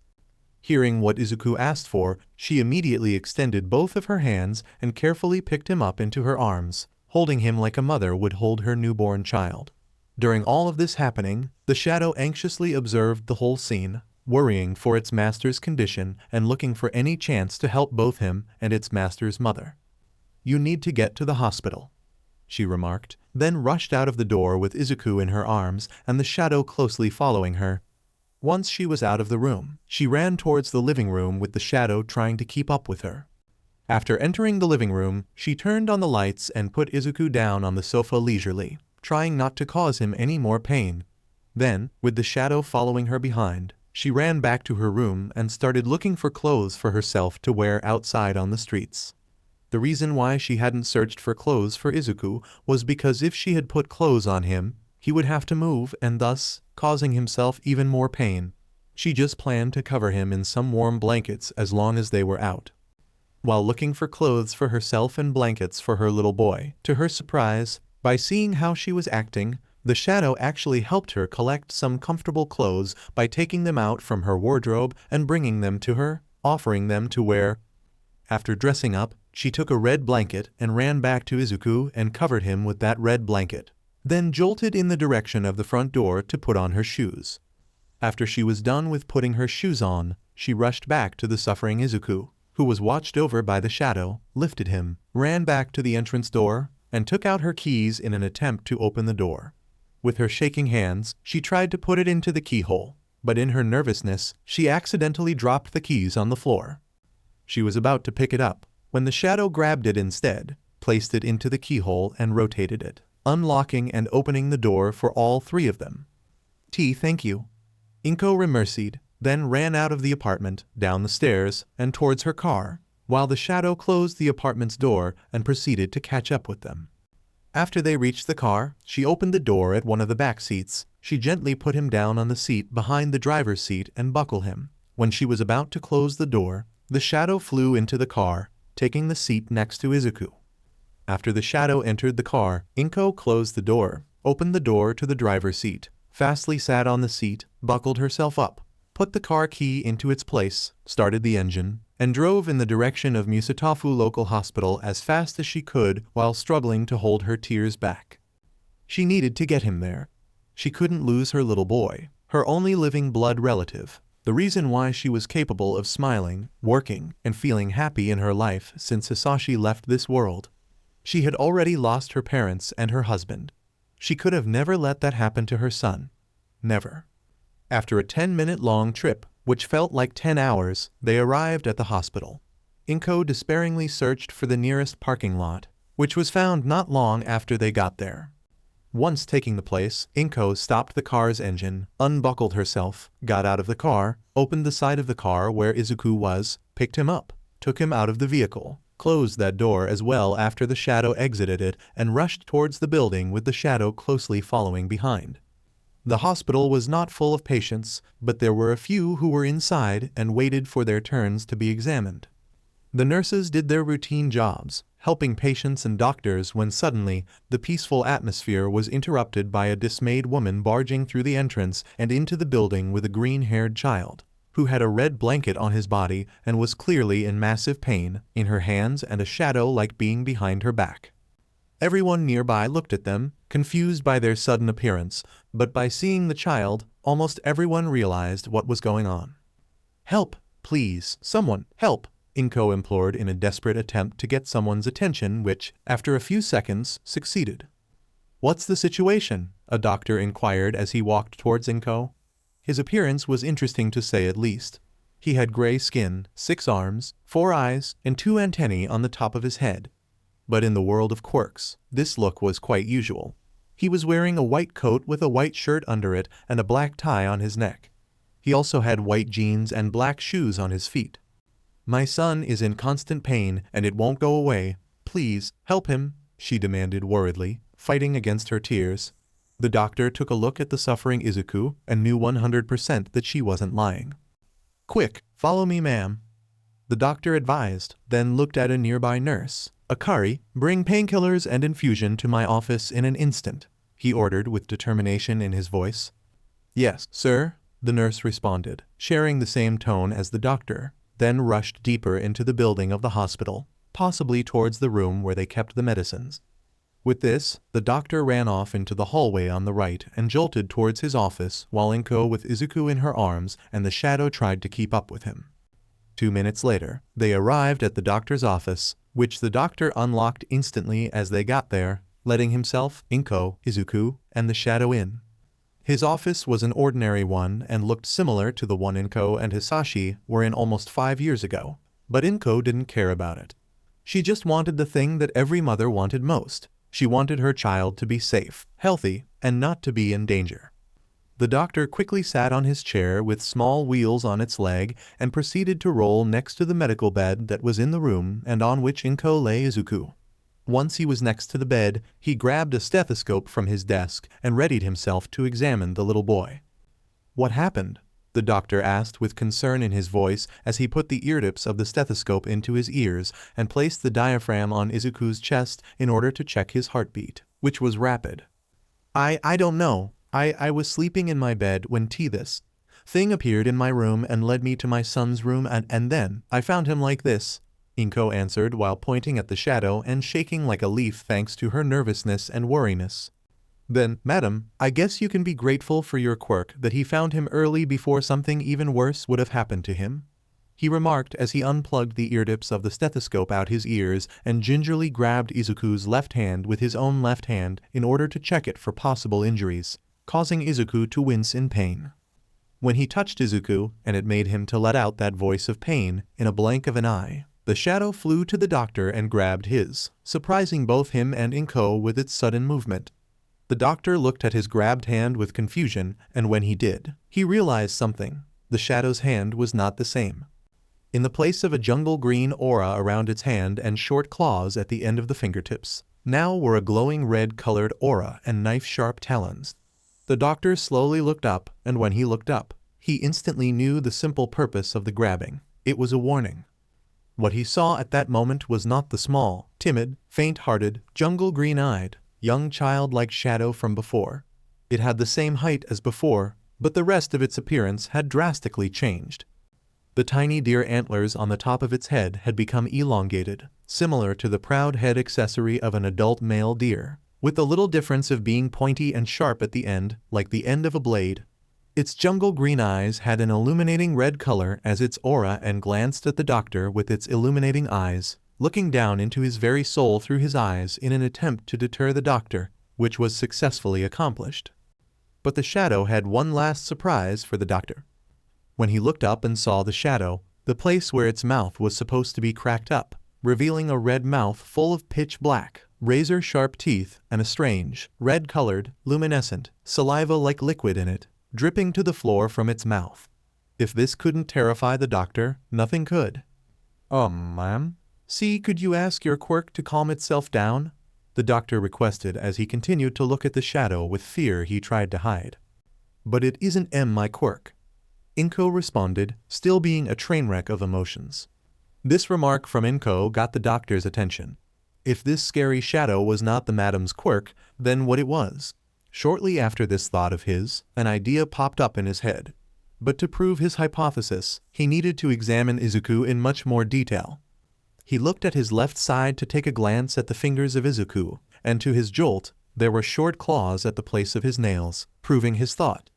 Hearing what Izuku asked for, she immediately extended both of her hands and carefully picked him up into her arms, holding him like a mother would hold her newborn child. During all of this happening, the shadow anxiously observed the whole scene, worrying for its master's condition and looking for any chance to help both him and its master's mother. "You need to get to the hospital," she remarked, then rushed out of the door with Izuku in her arms and the shadow closely following her. Once she was out of the room, she ran towards the living room with the shadow trying to keep up with her. After entering the living room, she turned on the lights and put Izuku down on the sofa leisurely, trying not to cause him any more pain. Then, with the shadow following her behind, she ran back to her room and started looking for clothes for herself to wear outside on the streets. The reason why she hadn't searched for clothes for Izuku was because if she had put clothes on him, he would have to move and thus causing himself even more pain. She just planned to cover him in some warm blankets as long as they were out. While looking for clothes for herself and blankets for her little boy, to her surprise, by seeing how she was acting, the shadow actually helped her collect some comfortable clothes by taking them out from her wardrobe and bringing them to her, offering them to wear. After dressing up, she took a red blanket and ran back to Izuku and covered him with that red blanket, then jolted in the direction of the front door to put on her shoes. After she was done with putting her shoes on, she rushed back to the suffering Izuku, who was watched over by the shadow, lifted him, ran back to the entrance door, and took out her keys in an attempt to open the door. With her shaking hands, she tried to put it into the keyhole, but in her nervousness, she accidentally dropped the keys on the floor. She was about to pick it up, when the shadow grabbed it instead, placed it into the keyhole and rotated it, unlocking and opening the door for all three of them. Thank you." Inko remercied, then ran out of the apartment, down the stairs, and towards her car, while the shadow closed the apartment's door and proceeded to catch up with them. After they reached the car, she opened the door at one of the back seats. She gently put him down on the seat behind the driver's seat and buckled him. When she was about to close the door, the shadow flew into the car, taking the seat next to Izuku. After the shadow entered the car, Inko closed the door, opened the door to the driver's seat, fastly sat on the seat, buckled herself up, put the car key into its place, started the engine, and drove in the direction of Musutafu Local Hospital as fast as she could while struggling to hold her tears back. She needed to get him there. She couldn't lose her little boy, her only living blood relative, the reason why she was capable of smiling, working, and feeling happy in her life since Hisashi left this world. She had already lost her parents and her husband. She could have never let that happen to her son. Never. After a 10-minute-long trip, which felt like 10 hours, they arrived at the hospital. Inko despairingly searched for the nearest parking lot, which was found not long after they got there. Once taking the place, Inko stopped the car's engine, unbuckled herself, got out of the car, opened the side of the car where Izuku was, picked him up, took him out of the vehicle, closed that door as well after the shadow exited it, and rushed towards the building with the shadow closely following behind. The hospital was not full of patients, but there were a few who were inside and waited for their turns to be examined. The nurses did their routine jobs, helping patients and doctors when suddenly, the peaceful atmosphere was interrupted by a dismayed woman barging through the entrance and into the building with a green-haired child, who had a red blanket on his body and was clearly in massive pain, in her hands and a shadow-like being behind her back. Everyone nearby looked at them, confused by their sudden appearance, but by seeing the child, almost everyone realized what was going on. "Help, please, someone, help!" Inko implored in a desperate attempt to get someone's attention which, after a few seconds, succeeded. "What's the situation?" a doctor inquired as he walked towards Inko. His appearance was interesting to say at least. He had gray skin, 6 arms, 4 eyes, and 2 antennae on the top of his head. But in the world of quirks, this look was quite usual. He was wearing a white coat with a white shirt under it and a black tie on his neck. He also had white jeans and black shoes on his feet. "My son is in constant pain and it won't go away. Please, help him," she demanded worriedly, fighting against her tears. The doctor took a look at the suffering Izuku and knew 100% that she wasn't lying. "Quick, follow me, ma'am," the doctor advised, then looked at a nearby nurse. "Akari, bring painkillers and infusion to my office in an instant," he ordered with determination in his voice. "Yes, sir," the nurse responded, sharing the same tone as the doctor, then rushed deeper into the building of the hospital, possibly towards the room where they kept the medicines. With this, the doctor ran off into the hallway on the right and jolted towards his office while Inko with Izuku in her arms and the shadow tried to keep up with him. 2 minutes later, they arrived at the doctor's office, which the doctor unlocked instantly as they got there, letting himself, Inko, Izuku, and the shadow in. His office was an ordinary one and looked similar to the one Inko and Hisashi were in almost 5 years ago, but Inko didn't care about it. She just wanted the thing that every mother wanted most. She wanted her child to be safe, healthy, and not to be in danger. The doctor quickly sat on his chair with small wheels on its leg and proceeded to roll next to the medical bed that was in the room and on which Inko lay Izuku. Once he was next to the bed, he grabbed a stethoscope from his desk and readied himself to examine the little boy. "What happened?" the doctor asked with concern in his voice as he put the ear tips of the stethoscope into his ears and placed the diaphragm on Izuku's chest in order to check his heartbeat, which was rapid. I don't know. I was sleeping in my bed when this thing appeared in my room and led me to my son's room and then I found him like this," Inko answered while pointing at the shadow and shaking like a leaf thanks to her nervousness and worriness. "Then, madam, I guess you can be grateful for your quirk that he found him early before something even worse would have happened to him," he remarked as he unplugged the ear tips of the stethoscope out his ears and gingerly grabbed Izuku's left hand with his own left hand in order to check it for possible injuries, causing Izuku to wince in pain. When he touched Izuku, and it made him to let out that voice of pain, in a blink of an eye, the shadow flew to the doctor and grabbed his, surprising both him and Inko with its sudden movement. The doctor looked at his grabbed hand with confusion, and when he did, he realized something. The shadow's hand was not the same. In the place of a jungle green aura around its hand and short claws at the end of the fingertips, now were a glowing red-colored aura and knife-sharp talons. The doctor slowly looked up, and when he looked up, he instantly knew the simple purpose of the grabbing. It was a warning. What he saw at that moment was not the small, timid, faint-hearted, jungle green-eyed, young child-like shadow from before. It had the same height as before, but the rest of its appearance had drastically changed. The tiny deer antlers on the top of its head had become elongated, similar to the proud head accessory of an adult male deer, with the little difference of being pointy and sharp at the end, like the end of a blade. Its jungle green eyes had an illuminating red color as its aura and glanced at the doctor with its illuminating eyes, looking down into his very soul through his eyes in an attempt to deter the doctor, which was successfully accomplished. But the shadow had one last surprise for the doctor. When he looked up and saw the shadow, the place where its mouth was supposed to be cracked up, revealing a red mouth full of pitch black, razor-sharp teeth and a strange, red-colored, luminescent, saliva-like liquid in it, dripping to the floor from its mouth. If this couldn't terrify the doctor, nothing could. Ma'am? See, could you ask your quirk to calm itself down? The doctor requested as he continued to look at the shadow with fear he tried to hide. But it isn't my quirk. Inko responded, still being a train wreck of emotions. This remark from Inko got the doctor's attention. If this scary shadow was not the madam's quirk, then what it was? Shortly after this thought of his, an idea popped up in his head. But to prove his hypothesis, he needed to examine Izuku in much more detail. He looked at his left side to take a glance at the fingers of Izuku, and to his jolt, there were short claws at the place of his nails, proving his thought.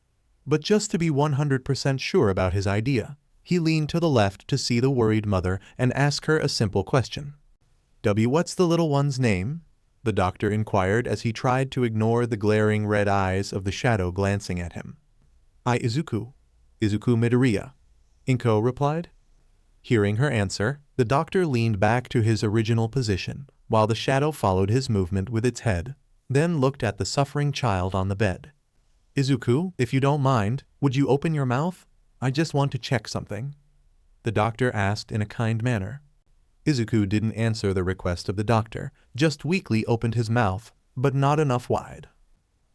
But just to be 100% sure about his idea, he leaned to the left to see the worried mother and ask her a simple question. What's the little one's name? The doctor inquired as he tried to ignore the glaring red eyes of the shadow glancing at him. Izuku. Izukumidoriya. Inko replied. Hearing her answer, the doctor leaned back to his original position, while the shadow followed his movement with its head, then looked at the suffering child on the bed. Izuku, if you don't mind, would you open your mouth? I just want to check something. The doctor asked in a kind manner. Izuku didn't answer the request of the doctor, just weakly opened his mouth, but not enough wide.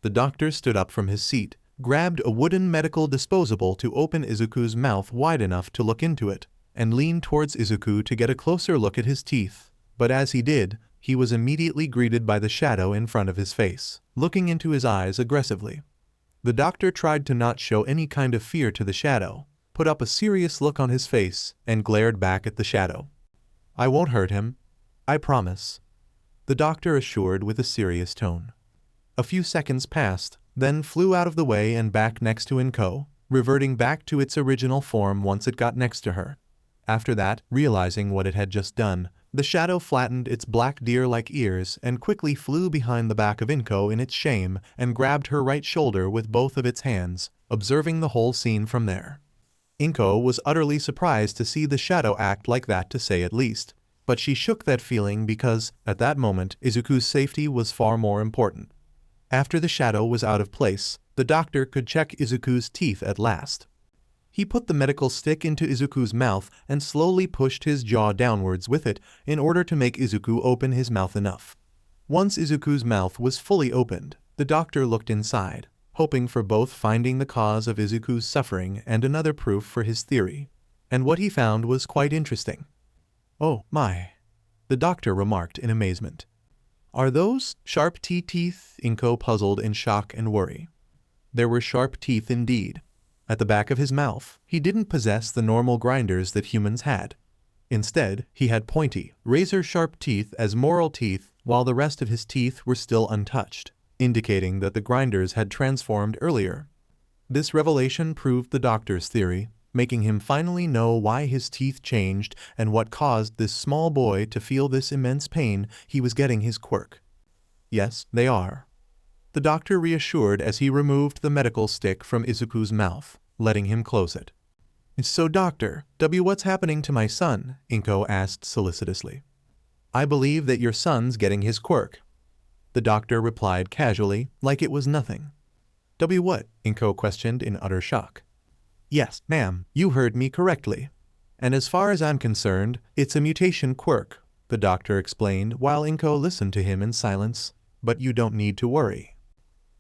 The doctor stood up from his seat, grabbed a wooden medical disposable to open Izuku's mouth wide enough to look into it, and leaned towards Izuku to get a closer look at his teeth. But as he did, he was immediately greeted by the shadow in front of his face, looking into his eyes aggressively. The doctor tried to not show any kind of fear to the shadow, put up a serious look on his face, and glared back at the shadow. I won't hurt him. I promise. The doctor assured with a serious tone. A few seconds passed, then flew out of the way and back next to Inko, reverting back to its original form once it got next to her. After that, realizing what it had just done, the shadow flattened its black deer-like ears and quickly flew behind the back of Inko in its shame and grabbed her right shoulder with both of its hands, observing the whole scene from there. Inko was utterly surprised to see the shadow act like that, to say at least, but she shook that feeling because, at that moment, Izuku's safety was far more important. After the shadow was out of place, the doctor could check Izuku's teeth at last. He put the medical stick into Izuku's mouth and slowly pushed his jaw downwards with it in order to make Izuku open his mouth enough. Once Izuku's mouth was fully opened, the doctor looked inside, hoping for both finding the cause of Izuku's suffering and another proof for his theory. And what he found was quite interesting. Oh my, the doctor remarked in amazement. Are those sharp teeth? Inko puzzled in shock and worry. There were sharp teeth indeed. At the back of his mouth, he didn't possess the normal grinders that humans had. Instead, he had pointy, razor-sharp teeth as moral teeth, while the rest of his teeth were still untouched, indicating that the grinders had transformed earlier. This revelation proved the doctor's theory, making him finally know why his teeth changed and what caused this small boy to feel this immense pain he was getting his quirk. Yes, they are. The doctor reassured as he removed the medical stick from Izuku's mouth, letting him close it. So Doctor, what's happening to my son? Inko asked solicitously. I believe that your son's getting his quirk. The doctor replied casually, like it was nothing. What? Inko questioned in utter shock. Yes, ma'am, you heard me correctly. And as far as I'm concerned, it's a mutation quirk, the doctor explained while Inko listened to him in silence. But you don't need to worry.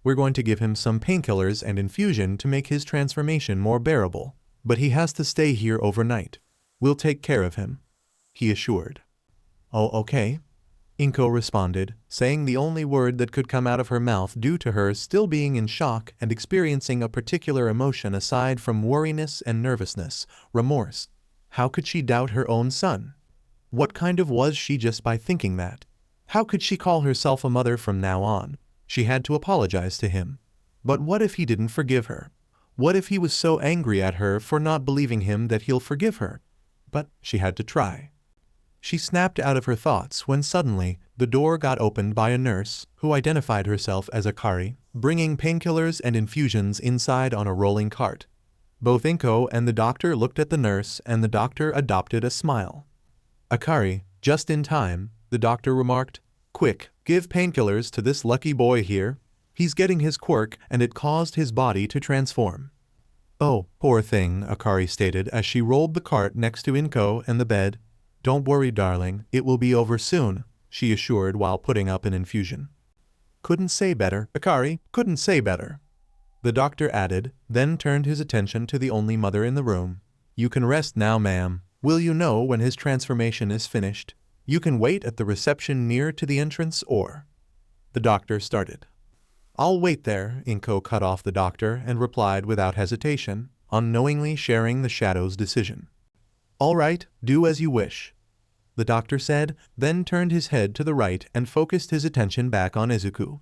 We're going to give him some painkillers and infusion to make his transformation more bearable, but he has to stay here overnight. We'll take care of him, he assured. Oh, okay. Inko responded, saying the only word that could come out of her mouth due to her still being in shock and experiencing a particular emotion aside from worriness and nervousness, remorse. How could she doubt her own son? What kind of was she just by thinking that? How could she call herself a mother from now on? She had to apologize to him. But what if he didn't forgive her? What if he was so angry at her for not believing him that he'll forgive her? But she had to try. She snapped out of her thoughts when suddenly the door got opened by a nurse who identified herself as Akari, bringing painkillers and infusions inside on a rolling cart. Both Inko and the doctor looked at the nurse and the doctor adopted a smile. Akari, just in time, the doctor remarked, "Quick, give painkillers to this lucky boy here. He's getting his quirk and it caused his body to transform." "Oh, poor thing," Akari stated as she rolled the cart next to Inko and the bed. "Don't worry, darling, it will be over soon," she assured while putting up an infusion. "Couldn't say better, Akari, couldn't say better," the doctor added, then turned his attention to the only mother in the room. "You can rest now, ma'am. Will you know when his transformation is finished? You can wait at the reception near to the entrance or—" The doctor started. "I'll wait there," Inko cut off the doctor and replied without hesitation, unknowingly sharing the shadow's decision. "All right, do as you wish," the doctor said, then turned his head to the right and focused his attention back on Izuku.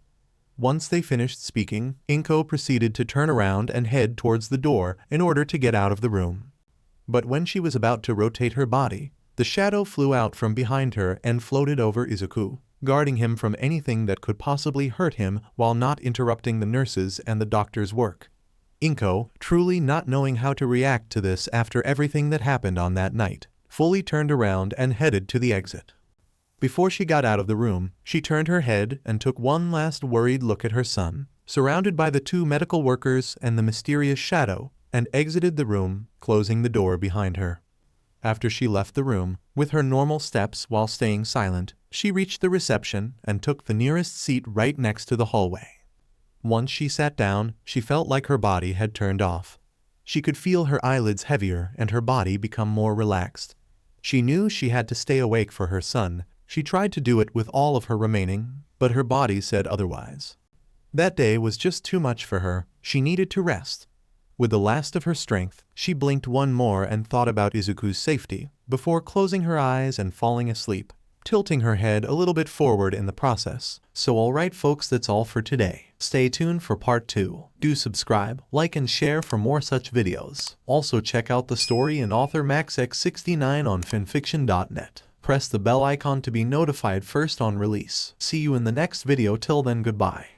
Once they finished speaking, Inko proceeded to turn around and head towards the door in order to get out of the room. But when she was about to rotate her body, the shadow flew out from behind her and floated over Izuku, guarding him from anything that could possibly hurt him while not interrupting the nurses and the doctor's work. Inko, truly not knowing how to react to this after everything that happened on that night, fully turned around and headed to the exit. Before she got out of the room, she turned her head and took one last worried look at her son, surrounded by the two medical workers and the mysterious shadow, and exited the room, closing the door behind her. After she left the room, with her normal steps while staying silent, she reached the reception and took the nearest seat right next to the hallway. Once she sat down, she felt like her body had turned off. She could feel her eyelids heavier and her body become more relaxed. She knew she had to stay awake for her son. She tried to do it with all of her remaining, but her body said otherwise. That day was just too much for her. She needed to rest. With the last of her strength, she blinked one more and thought about Izuku's safety, before closing her eyes and falling asleep, tilting her head a little bit forward in the process. So alright folks, that's all for today. Stay tuned for part 2. Do subscribe, like and share for more such videos. Also check out the story and author MaxX69 on FANFICTIONnet. Press the bell icon to be notified first on release. See you in the next video. Till then, goodbye.